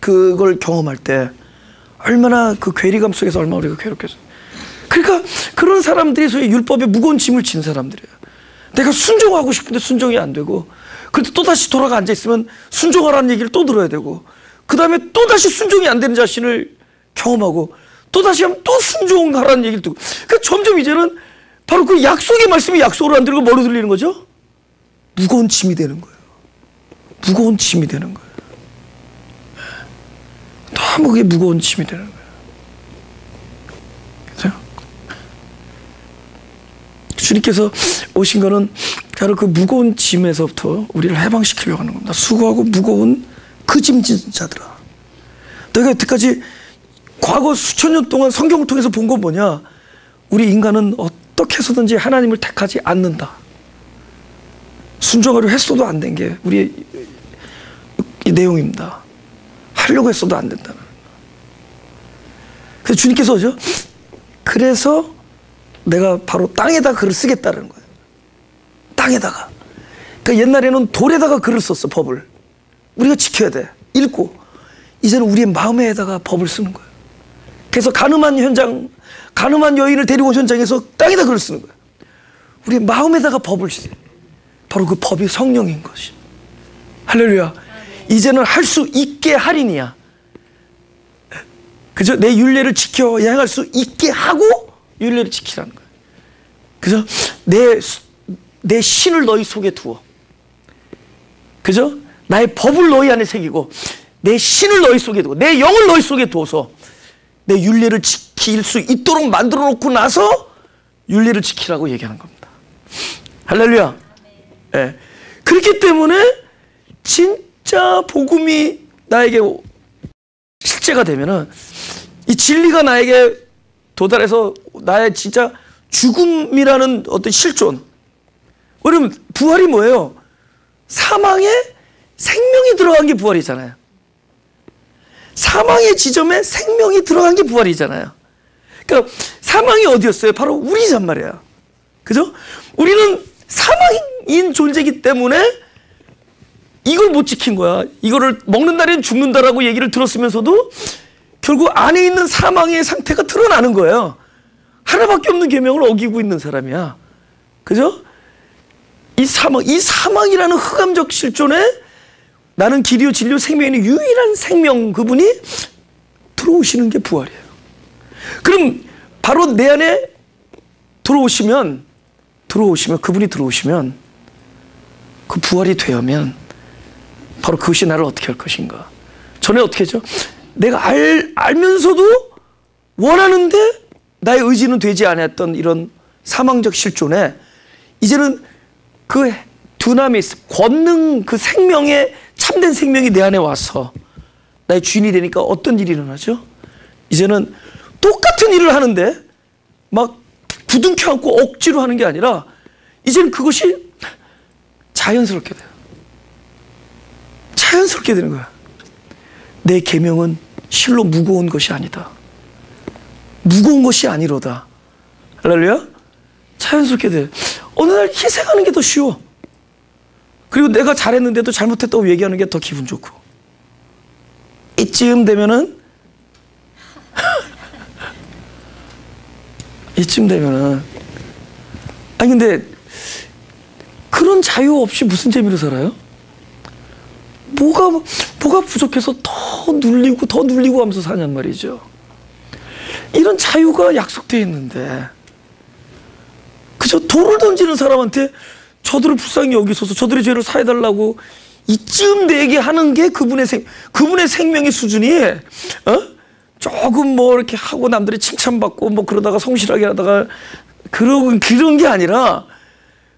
그걸 경험할 때 얼마나 그 괴리감 속에서 얼마나 우리가 괴롭겠어요. 그러니까 그런 사람들이 소위 율법에 무거운 짐을 진 사람들이에요. 내가 순종하고 싶은데 순종이 안 되고 그래도 또다시 돌아가 앉아있으면 순종하라는 얘기를 또 들어야 되고 그 다음에 또다시 순종이 안 되는 자신을 경험하고 또다시 하면 또 순종하라는 얘기를 듣고 그러니까 점점 이제는 바로 그 약속의 말씀이 약속으로 안 들리고 뭐로 들리는 거죠? 무거운 짐이 되는 거예요. 무거운 짐이 되는 거예요. 너무 그게 무거운 짐이 되는 거예요. 그죠? 주님께서 오신 거는 바로 그 무거운 짐에서부터 우리를 해방시키려고 하는 겁니다. 수고하고 무거운 그 짐진 자들아. 너희가 여태까지 과거 수천 년 동안 성경을 통해서 본 건 뭐냐? 우리 인간은 어떻게 해서든지 하나님을 택하지 않는다. 순종하려 했어도 안 된 게 우리의 이 내용입니다. 하려고 했어도 안 된다는. 그래서 주님께서 오죠. 그래서 내가 바로 땅에다 글을 쓰겠다는 거예요. 땅에다가. 그러니까 옛날에는 돌에다가 글을 썼어. 법을. 우리가 지켜야 돼. 읽고. 이제는 우리의 마음에다가 법을 쓰는 거예요. 그래서 가늠한 여인을 데리고 온 현장에서 땅에다 글을 쓰는 거예요. 우리의 마음에다가 법을 쓰요. 바로 그 법이 성령인 것이. 할렐루야. 이제는 할 수 있게 할인이야. 그죠? 내 율례를 지켜 행할 수 있게 하고 율례를 지키라는 거예요. 그죠? 내 신을 너희 속에 두어. 그죠? 나의 법을 너희 안에 새기고 내 신을 너희 속에 두고 내 영을 너희 속에 두어서 내 율례를 지킬 수 있도록 만들어 놓고 나서 율례를 지키라고 얘기하는 겁니다. 할렐루야. 네. 그렇기 때문에 진짜 복음이 나에게 실제가 되면은 이 진리가 나에게 도달해서 나의 진짜 죽음이라는 어떤 실존. 왜냐면 부활이 뭐예요? 사망에 생명이 들어간 게 부활이잖아요. 사망의 지점에 생명이 들어간 게 부활이잖아요. 그러니까 사망이 어디였어요? 바로 우리란 말이야. 그죠? 우리는 사망인 존재이기 때문에 이걸 못 지킨 거야. 이거를 먹는 날에는 죽는다라고 얘기를 들었으면서도 결국 안에 있는 사망의 상태가 드러나는 거예요. 하나밖에 없는 계명을 어기고 있는 사람이야. 그죠? 이 사망이라는 흑암적 실존에 나는 길이요 진리요 생명의 유일한 생명, 그분이 들어오시는 게 부활이에요. 그럼 바로 내 안에 들어오시면 그분이 들어오시면 그 부활이 되면 바로 그것이 나를 어떻게 할 것인가. 전에 어떻게 했죠? 내가 알면서도 원하는데 나의 의지는 되지 않았던 이런 사망적 실존에 이제는 그 두나미스, 권능, 그 생명의 참된 생명이 내 안에 와서 나의 주인이 되니까 어떤 일이 일어나죠? 이제는 똑같은 일을 하는데 막 부둥켜 안고 억지로 하는 게 아니라 이제는 그것이 자연스럽게 돼요. 자연스럽게 되는 거야. 내 계명은 실로 무거운 것이 아니다. 무거운 것이 아니로다. 할렐루야? 자연스럽게 돼. 어느 날 희생하는 게 더 쉬워. 그리고 내가 잘했는데도 잘못했다고 얘기하는 게 더 기분 좋고. 이쯤 되면은 아니 근데 그런 자유 없이 무슨 재미로 살아요? 뭐가 부족해서 더 눌리고 하면서 사냔 말이죠. 이런 자유가 약속되어 있는데, 그저 돌을 던지는 사람한테 저들을 불쌍히 여기소서, 저들의 죄를 사해달라고 이쯤 내게 하는 게 그분의 생명의 수준이, 조금 뭐 이렇게 하고 남들이 칭찬받고 뭐 그러다가 성실하게 하다가 그런 게 아니라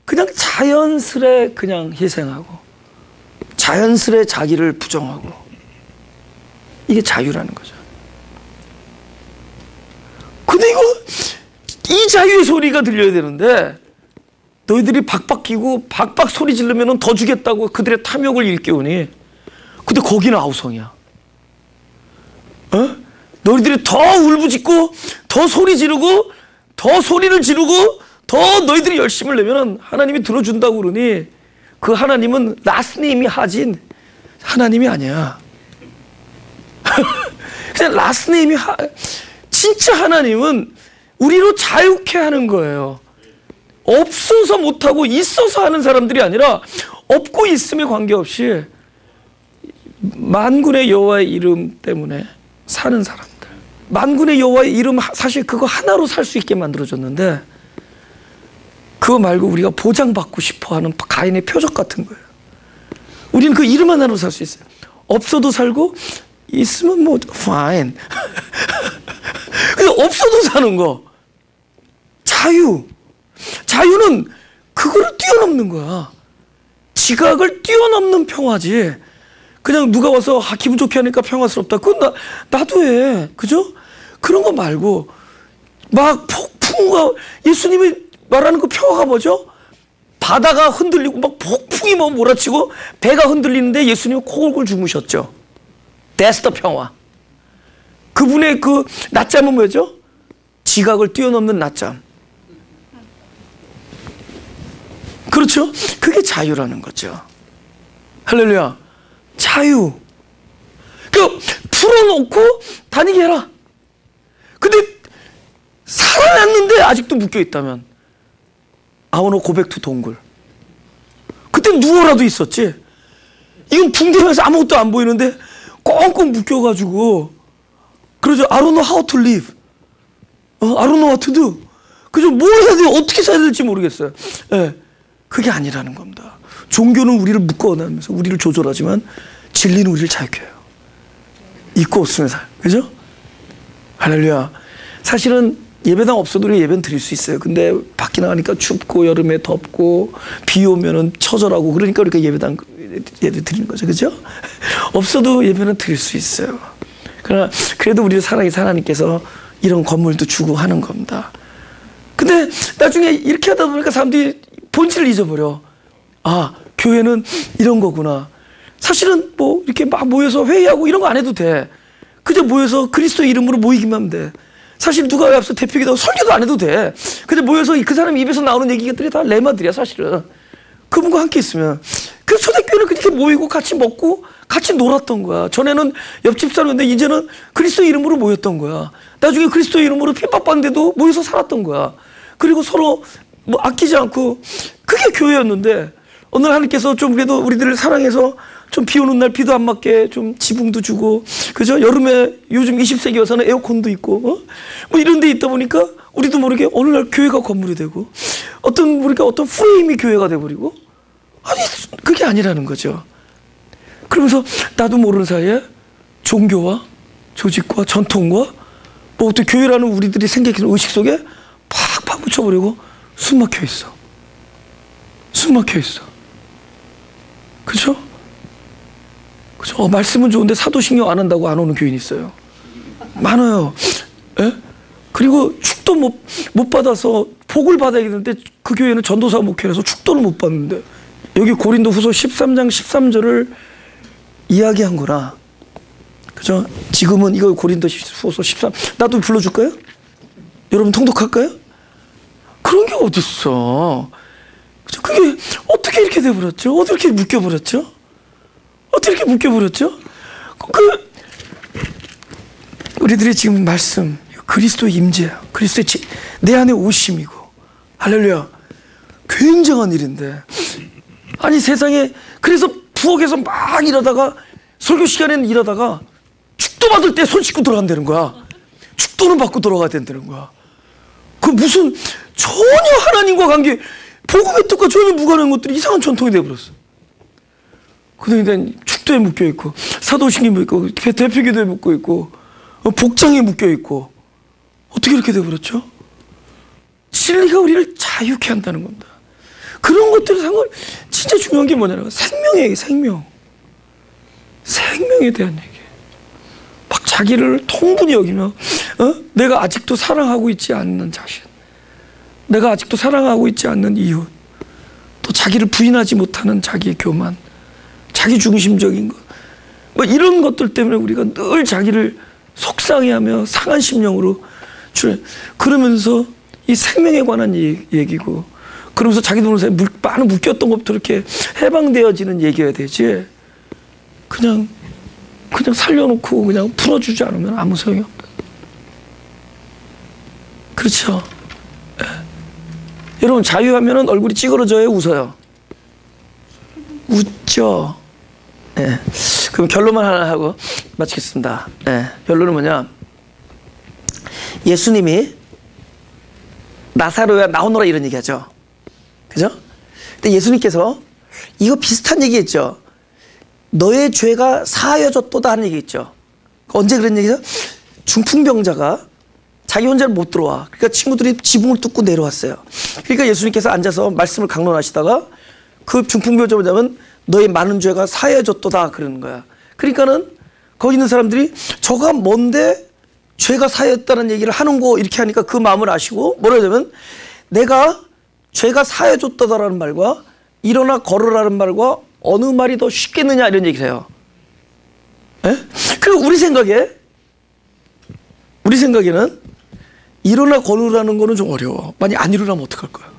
그냥 자연스레 그냥 희생하고 자연스레 자기를 부정하고, 이게 자유라는 거죠. 근데 이 자유의 소리가 들려야 되는데 너희들이 박박 끼고 박박 소리 지르면 더 주겠다고 그들의 탐욕을 일깨우니, 근데 거기는 아우성이야. 너희들이 더 울부짖고 더 소리 지르고 더 소리를 지르고 더 너희들이 열심을 내면 하나님이 들어준다고 그러니, 그 하나님은 라스네임이 하진 하나님이 아니야. 그냥 라스네임이 진짜 하나님은 우리로 자유케 하는 거예요. 없어서 못하고 있어서 하는 사람들이 아니라 없고 있음에 관계없이 만군의 여호와의 이름 때문에 사는 사람들. 만군의 여호와의 이름, 사실 그거 하나로 살 수 있게 만들어졌는데 그거 말고 우리가 보장받고 싶어하는 가인의 표적 같은 거예요. 우리는 그 이름 하나로 살 수 있어요. 없어도 살고 있으면 뭐 fine. 근데 없어도 사는 거, 자유는 그거를 뛰어넘는 거야. 지각을 뛰어넘는 평화지. 그냥 누가 와서 기분 좋게 하니까 평화스럽다, 그건 나도 해. 그죠? 그런 거 말고 막 폭풍과, 예수님이 말하는 그 평화가 뭐죠? 바다가 흔들리고 막 폭풍이 막 몰아치고 배가 흔들리는데 예수님은 코골골 주무셨죠. That's the 평화. 그분의 그 낮잠은 뭐죠? 지각을 뛰어넘는 낮잠. 그렇죠? 그게 자유라는 거죠. 할렐루야. 자유. 그 풀어놓고 다니게 해라. 근데 살아났는데 아직도 묶여있다면 I wanna go back to 동굴. 그때 누워라도 있었지. 이건 붕대면서 아무것도 안 보이는데 꽁꽁 묶여가지고, 그러죠. I don't know how to live. I don't know what to do. 그죠? 뭘 해야 돼요? 어떻게 살아야 될지 모르겠어요. 예. 그게 아니라는 겁니다. 종교는 우리를 묶어놔면서 우리를 조절하지만 진리는 우리를 자유케 해요. 있고 없으면 살. 그죠? 할렐루야. 사실은 예배당 없어도 우리 예배는 드릴 수 있어요. 근데 밖에 나가니까 춥고 여름에 덥고 비 오면은 처절하고, 그러니까 우리가 예배당 예배 드리는 거죠. 그죠? 없어도 예배는 드릴 수 있어요. 그러나 그래도 우리를 사랑해서 하나님께서 이런 건물도 주고 하는 겁니다. 근데 나중에 이렇게 하다 보니까 사람들이 본질을 잊어버려. 아, 교회는 이런 거구나. 사실은 뭐 이렇게 막 모여서 회의하고 이런 거 안 해도 돼. 그저 모여서 그리스도 이름으로 모이기만 하면 돼. 사실 누가 앞서 대표기도 설교도 안 해도 돼. 그저 모여서 그 사람 입에서 나오는 얘기들이 다 레마들이야, 사실은. 그분과 함께 있으면. 그래서 초대교회는 그렇게 모이고 같이 먹고 같이 놀았던 거야. 전에는 옆집 사람인데 이제는 그리스도 이름으로 모였던 거야. 나중에 그리스도 이름으로 핍박받는데도 모여서 살았던 거야. 그리고 서로 뭐 아끼지 않고 그게 교회였는데 어느 날 하나님께서 좀 그래도 우리들을 사랑해서 좀 비 오는 날 비도 안 맞게 좀 지붕도 주고, 그죠? 여름에 요즘 20세기 와서는 에어컨도 있고, 뭐 이런 데 있다 보니까 우리도 모르게 어느 날 교회가 건물이 되고, 우리가 어떤 프레임이 교회가 돼버리고, 아니, 그게 아니라는 거죠. 그러면서 나도 모르는 사이에 종교와 조직과 전통과 뭐 어떤 교회라는 우리들이 생각하는 의식 속에 팍팍 묻혀버리고 숨 막혀 있어. 숨 막혀 있어. 그죠? 그죠? 말씀은 좋은데 사도신경 안 한다고 안 오는 교인이 있어요. 많아요. 예? 그리고 축도 못 받아서 복을 받아야 되는데 그 교회는 전도사 목회라서 축도를 못 받는데 여기 고린도 후서 13장 13절을 이야기한 거라. 그죠? 지금은 이거 고린도 후서 13 나도 불러줄까요? 여러분 통독할까요? 그런 게 어딨어. 그죠? 그게 어떻게 이렇게 돼버렸죠? 어떻게 이렇게 묶여버렸죠? 어떻게 이렇게 묶여버렸죠? 우리들이 지금 말씀, 그리스도의 임재야. 그리스도의 내 안에 오심이고. 할렐루야. 굉장한 일인데. 아니 세상에, 그래서 부엌에서 막 일하다가, 설교 시간에는 일하다가, 축도 받을 때 손 씻고 들어간다는 거야. 축도는 받고 들어가야 된다는 거야. 그 무슨, 전혀 하나님과 관계, 복음의 뜻과 전혀 무관한 것들이 이상한 전통이 되어버렸어. 그러니까 축도에 묶여있고 사도신경에 묶여있고 대표기도에 묶여있고 복장에 묶여있고 어떻게 이렇게 돼버렸죠? 진리가 우리를 자유케 한다는 겁니다. 그런 것들이 진짜 중요한 게 뭐냐면 생명이에요. 생명에 대한 얘기. 막 자기를 통분히 여기며 내가 아직도 사랑하고 있지 않는 자신, 내가 아직도 사랑하고 있지 않는 이웃, 또 자기를 부인하지 못하는 자기의 교만, 자기 중심적인 것, 뭐 이런 것들 때문에 우리가 늘 자기를 속상해하며 상한 심령으로 그러면서 이 생명에 관한 얘기고, 그러면서 자기도 모르는 사이에 많은 묶였던 것부터 이렇게 해방되어지는 얘기가 되지, 그냥 살려놓고 그냥 풀어주지 않으면 아무 소용이 없다. 그렇죠? 네. 여러분 자유하면은 얼굴이 찌그러져요, 웃어요? 웃죠. 네. 그럼 결론만 하나 하고 마치겠습니다. 네. 결론은 뭐냐? 예수님이 나사로야 나오너라 이런 얘기하죠. 그죠? 근데 예수님께서 이거 비슷한 얘기했죠. 너의 죄가 사하여졌도다 하는 얘기했죠. 언제 그런 얘기죠? 중풍병자가 자기 혼자는 못 들어와. 그러니까 친구들이 지붕을 뚫고 내려왔어요. 그러니까 예수님께서 앉아서 말씀을 강론하시다가 그 중풍병자는 너의 많은 죄가 사해졌도다 그러는 거야. 그러니까는 거기 있는 사람들이 저가 뭔데 죄가 사해졌다는 얘기를 하는 거 이렇게 하니까 그 마음을 아시고 뭐라 하냐면 내가 죄가 사해졌다라는 말과 일어나 걸으라는 말과 어느 말이 더 쉽겠느냐 이런 얘기를 해요. 예? 그리고 우리 생각에는 일어나 걸으라는 거는 좀 어려워. 만약 안 일어나면 어떡할 거야.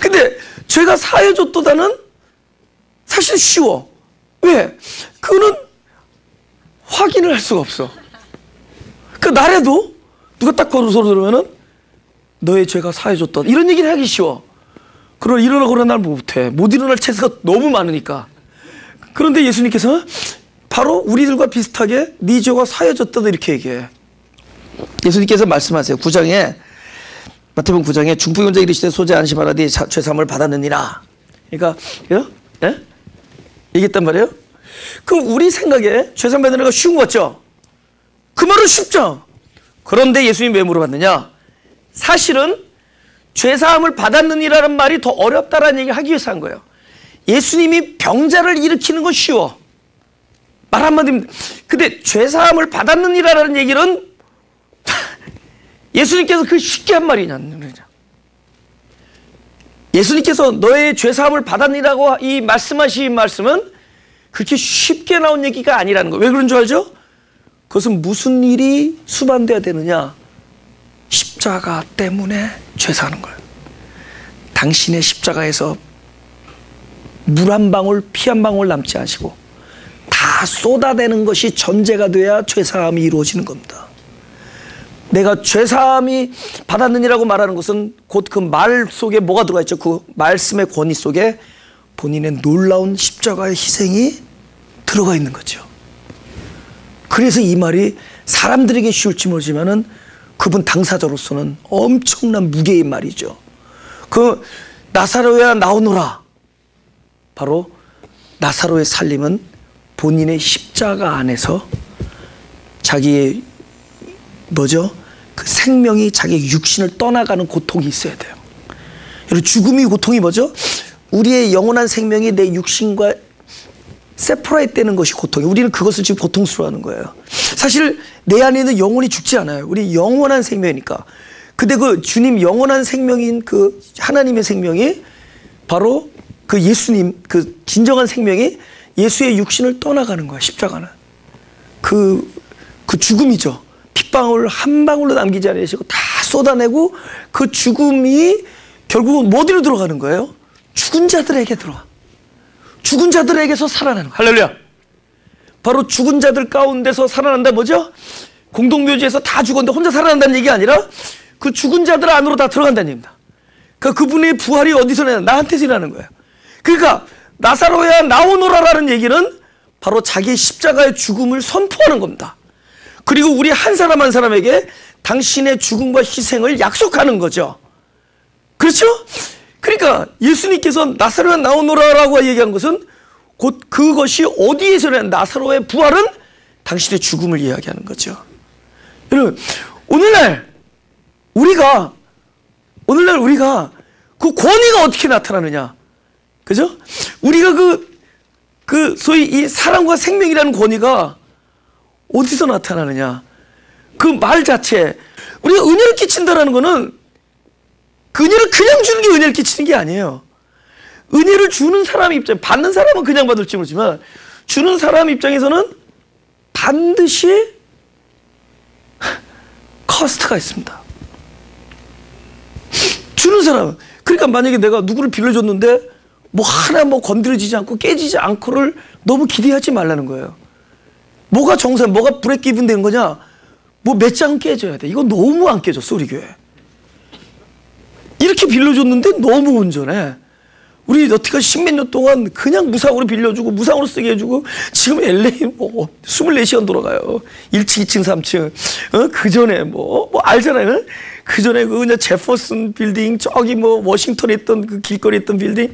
근데 죄가 사해졌도다는 사실 쉬워. 왜? 그거는 확인을 할 수가 없어. 그 날에도 누가 딱 걸어서 들으면은 너의 죄가 사해졌다 이런 얘기를 하기 쉬워. 그러나 일어나 걸으라 날 못해. 못 일어날 찬스가 너무 많으니까. 그런데 예수님께서 바로 우리들과 비슷하게 네 죄가 사해졌다 이렇게 얘기해. 예수님께서 말씀하세요. 9장에 마태복음 9장에 중풍병자 이르시되 소재 안심하라 네 죄사함을 받았느니라. 그러니까 예? 얘기했단 말이에요. 그럼 우리 생각에 죄사함 받는 거 쉬운 거 같죠? 그 말은 쉽죠. 그런데 예수님이 왜 물어봤느냐? 사실은 죄사함을 받았느니라는 말이 더 어렵다라는 얘기를 하기 위해서 한 거예요. 예수님이 병자를 일으키는 건 쉬워. 말 한마디면. 근데 죄사함을 받았느니라는 얘기는 예수님께서 그 쉽게 한 말이냐. 예수님께서 너의 죄사함을 받았니라고 이 말씀하신 말씀은 그렇게 쉽게 나온 얘기가 아니라는 거예요. 왜 그런 줄 알죠? 그것은 무슨 일이 수반돼야 되느냐? 십자가 때문에 죄사하는 거예요. 당신의 십자가에서 물 한 방울, 피 한 방울 남지 않으시고 다 쏟아내는 것이 전제가 돼야 죄사함이 이루어지는 겁니다. 내가 죄사함이 받았느니라고 말하는 것은 곧 그 말 속에 뭐가 들어가 있죠? 그 말씀의 권위 속에 본인의 놀라운 십자가의 희생이 들어가 있는 거죠. 그래서 이 말이 사람들에게 쉬울지 모르지만은 그분 당사자로서는 엄청난 무게의 말이죠. 그 나사로야 나오노라. 바로 나사로의 살림은 본인의 십자가 안에서 자기의 뭐죠? 그 생명이 자기의 육신을 떠나가는 고통이 있어야 돼요. 여러분, 죽음의 고통이 뭐죠? 우리의 영원한 생명이 내 육신과 세퍼레이트 되는 것이 고통이에요. 우리는 그것을 지금 고통스러워하는 거예요. 사실 내 안에 있는 영혼이 죽지 않아요. 우리 영원한 생명이니까. 근데 그 주님 영원한 생명인 그 하나님의 생명이 바로 그 예수님 그 진정한 생명이 예수의 육신을 떠나가는 거야. 십자가는 그 죽음이죠. 핏방울 한 방울로 남기지 않으시고 다 쏟아내고 그 죽음이 결국은 뭐 어디로 들어가는 거예요? 죽은 자들에게 들어가. 죽은 자들에게서 살아나는 거야. 할렐루야. 바로 죽은 자들 가운데서 살아난다 뭐죠? 공동묘지에서 다 죽었는데 혼자 살아난다는 얘기가 아니라 그 죽은 자들 안으로 다 들어간다는 얘기입니다. 그러니까 그분의 부활이 어디서 나냐? 나한테서 일어나는 거예요. 그러니까 나사로야 나오노라라는 얘기는 바로 자기의 십자가의 죽음을 선포하는 겁니다. 그리고 우리 한 사람 한 사람에게 당신의 죽음과 희생을 약속하는 거죠. 그렇죠? 그러니까 예수님께서 나사로야 나오노라라고 얘기한 것은 곧 그것이 어디에서 일어난 나사로의 부활은 당신의 죽음을 이야기하는 거죠. 여러분, 오늘날 우리가 그 권위가 어떻게 나타나느냐? 그죠? 우리가 그 소위 이 사랑과 생명이라는 권위가 어디서 나타나느냐? 그 말 자체, 우리가 은혜를 끼친다라는 거는 그 은혜를 그냥 주는 게 은혜를 끼치는 게 아니에요. 은혜를 주는 사람 입장, 받는 사람은 그냥 받을지 모르지만 주는 사람 입장에서는 반드시 커스트가 있습니다. 주는 사람은. 그러니까 만약에 내가 누구를 빌려줬는데 뭐 하나 뭐 건드려지지 않고 깨지지 않고를 너무 기대하지 말라는 거예요. 뭐가 정상, 뭐가 브레이크 이븐 되는 거냐? 뭐 몇 장은 깨져야 돼. 이거 너무 안 깨졌어, 우리 교회. 이렇게 빌려줬는데 너무 온전해. 우리 여태까지 십몇 년 동안 그냥 무상으로 빌려주고 무상으로 쓰게 해주고 지금 LA 뭐 24시간 돌아가요. 1층, 2층, 3층. 그 전에 뭐 알잖아요. 그 전에 그 그냥 제퍼슨 빌딩 저기 뭐 워싱턴에 있던 그 길거리에 있던 빌딩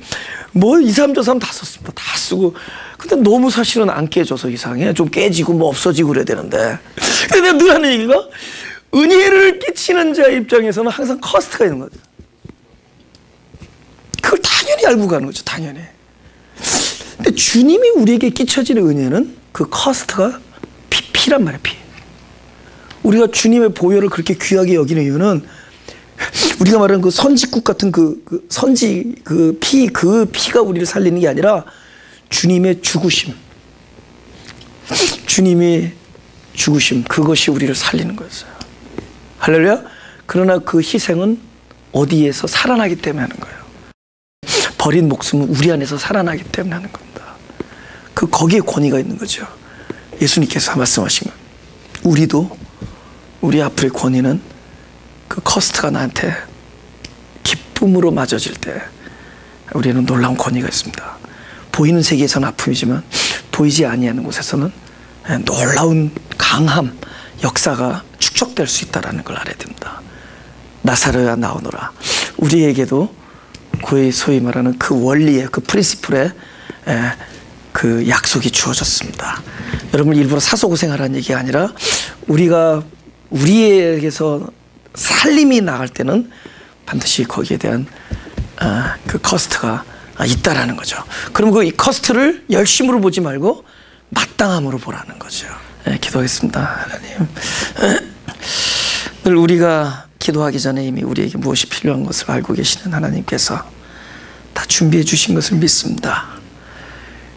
뭐 2, 3, 저 3 다 썼습니다. 다 쓰고. 근데 너무 사실은 안 깨져서 이상해. 좀 깨지고 뭐 없어지고 그래야 되는데. 근데 내가 늘 하는 얘기가 은혜를 끼치는 자 입장에서는 항상 커스트가 있는 거죠. 그걸 당연히 알고 가는 거죠. 당연히. 근데 주님이 우리에게 끼쳐지는 은혜는 그 커스트가 피란 말이에요. 피. 우리가 주님의 보혈을 그렇게 귀하게 여기는 이유는 우리가 말하는 그 선지국 같은 그 선지 그 피가 우리를 살리는 게 아니라 주님의 죽으심. 주님의 죽으심. 그것이 우리를 살리는 거였어요. 할렐루야? 그러나 그 희생은 어디에서 살아나기 때문에 하는 거예요. 버린 목숨은 우리 안에서 살아나기 때문에 하는 겁니다. 거기에 권위가 있는 거죠. 예수님께서 말씀하신 것. 우리도 우리 앞으로의 권위는 그 커스트가 나한테 기쁨으로 맞아질 때 우리는 놀라운 권위가 있습니다. 보이는 세계에서는 아픔이지만 보이지 아니하는 곳에서는 놀라운 강함, 역사가 축적될 수 있다는 걸 알아야 됩니다. 나사로야 나오노라. 우리에게도 그 소위 말하는 그 원리의 그 프린시플의 그 약속이 주어졌습니다. 여러분 일부러 사소고생하라는 얘기가 아니라 우리가 우리에게서 살림이 나갈 때는 반드시 거기에 대한 그 커스트가 있다라는 거죠. 그럼 그 커스트를 열심으로 보지 말고 마땅함으로 보라는 거죠. 네, 기도하겠습니다. 하나님, 늘 우리가 기도하기 전에 이미 우리에게 무엇이 필요한 것을 알고 계시는 하나님께서 다 준비해 주신 것을 믿습니다.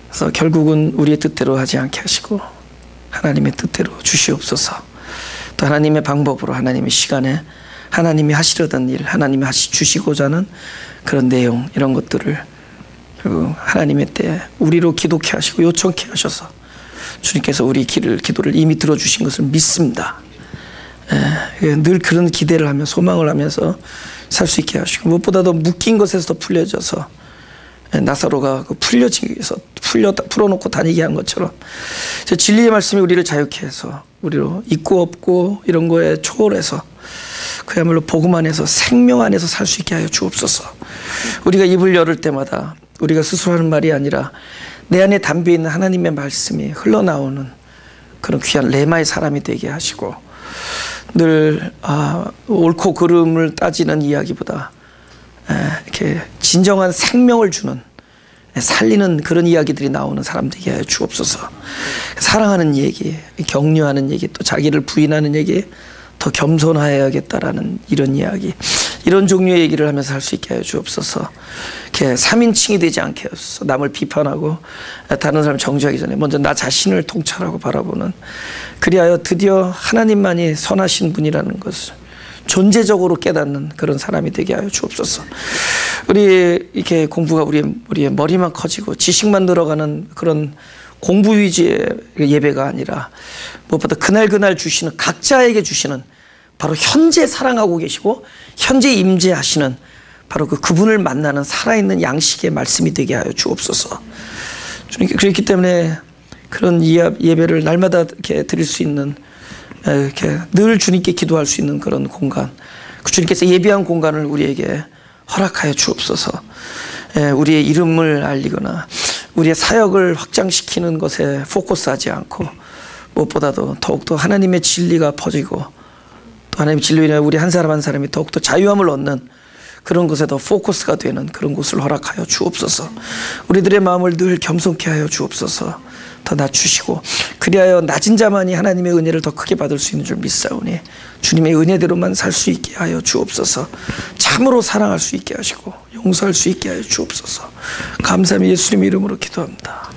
그래서 결국은 우리의 뜻대로 하지 않게 하시고 하나님의 뜻대로 주시옵소서. 또 하나님의 방법으로 하나님의 시간에 하나님이 하시려던 일, 하나님이 주시고자 하는 그런 내용, 이런 것들을 그리고 하나님의 때에 우리로 기독케 하시고 요청케 하셔서 주님께서 우리 기도를 이미 들어주신 것을 믿습니다. 늘 그런 기대를 하며 소망을 하면서 살 수 있게 하시고, 무엇보다도 묶인 것에서 풀려져서 나사로가 풀어놓고 다니게 한 것처럼 진리의 말씀이 우리를 자유케 해서 우리로 있고 없고 이런 거에 초월해서 그야말로 복음 안에서 생명 안에서 살 수 있게 하여 주옵소서. 우리가 입을 열을 때마다 우리가 스스로 하는 말이 아니라 내 안에 담겨 있는 하나님의 말씀이 흘러나오는 그런 귀한 레마의 사람이 되게 하시고, 늘 옳고 그름을 따지는 이야기보다 이렇게 진정한 생명을 주는, 살리는 그런 이야기들이 나오는 사람 되게 하여 주옵소서. 사랑하는 얘기, 격려하는 얘기, 또 자기를 부인하는 얘기, 더 겸손하여야겠다라는 이런 이야기, 이런 종류의 얘기를 하면서 할 수 있게 하여 주옵소서. 이렇게 3인칭이 되지 않게 하소서. 남을 비판하고 다른 사람 정죄하기 전에 먼저 나 자신을 통찰하고 바라보는, 그리하여 드디어 하나님만이 선하신 분이라는 것을 존재적으로 깨닫는 그런 사람이 되게 하여 주옵소서. 우리 이렇게 공부가 우리의 머리만 커지고 지식만 늘어가는 그런 공부 위주의 예배가 아니라, 무엇보다 그날 주시는, 각자에게 주시는, 바로 현재 사랑하고 계시고 현재 임재하시는 바로 그분을 만나는 살아있는 양식의 말씀이 되게 하여 주옵소서. 주님께 그렇기 때문에 그런 예배를 날마다 이렇게 드릴 수 있는, 이렇게 늘 주님께 기도할 수 있는 그런 공간, 그 주님께서 예비한 공간을 우리에게 허락하여 주옵소서. 우리의 이름을 알리거나 우리의 사역을 확장시키는 것에 포커스하지 않고, 무엇보다도 더욱더 하나님의 진리가 퍼지고, 또 하나님의 진리로 인해 우리 한 사람 한 사람이 더욱더 자유함을 얻는 그런 것에 더 포커스가 되는 그런 곳을 허락하여 주옵소서. 우리들의 마음을 늘 겸손케 하여 주옵소서. 더 낮추시고, 그리하여 낮은 자만이 하나님의 은혜를 더 크게 받을 수 있는 줄 믿사오니 주님의 은혜대로만 살 수 있게 하여 주옵소서. 참으로 사랑할 수 있게 하시고 용서할 수 있게 하여 주옵소서. 감사함이 예수님의 이름으로 기도합니다.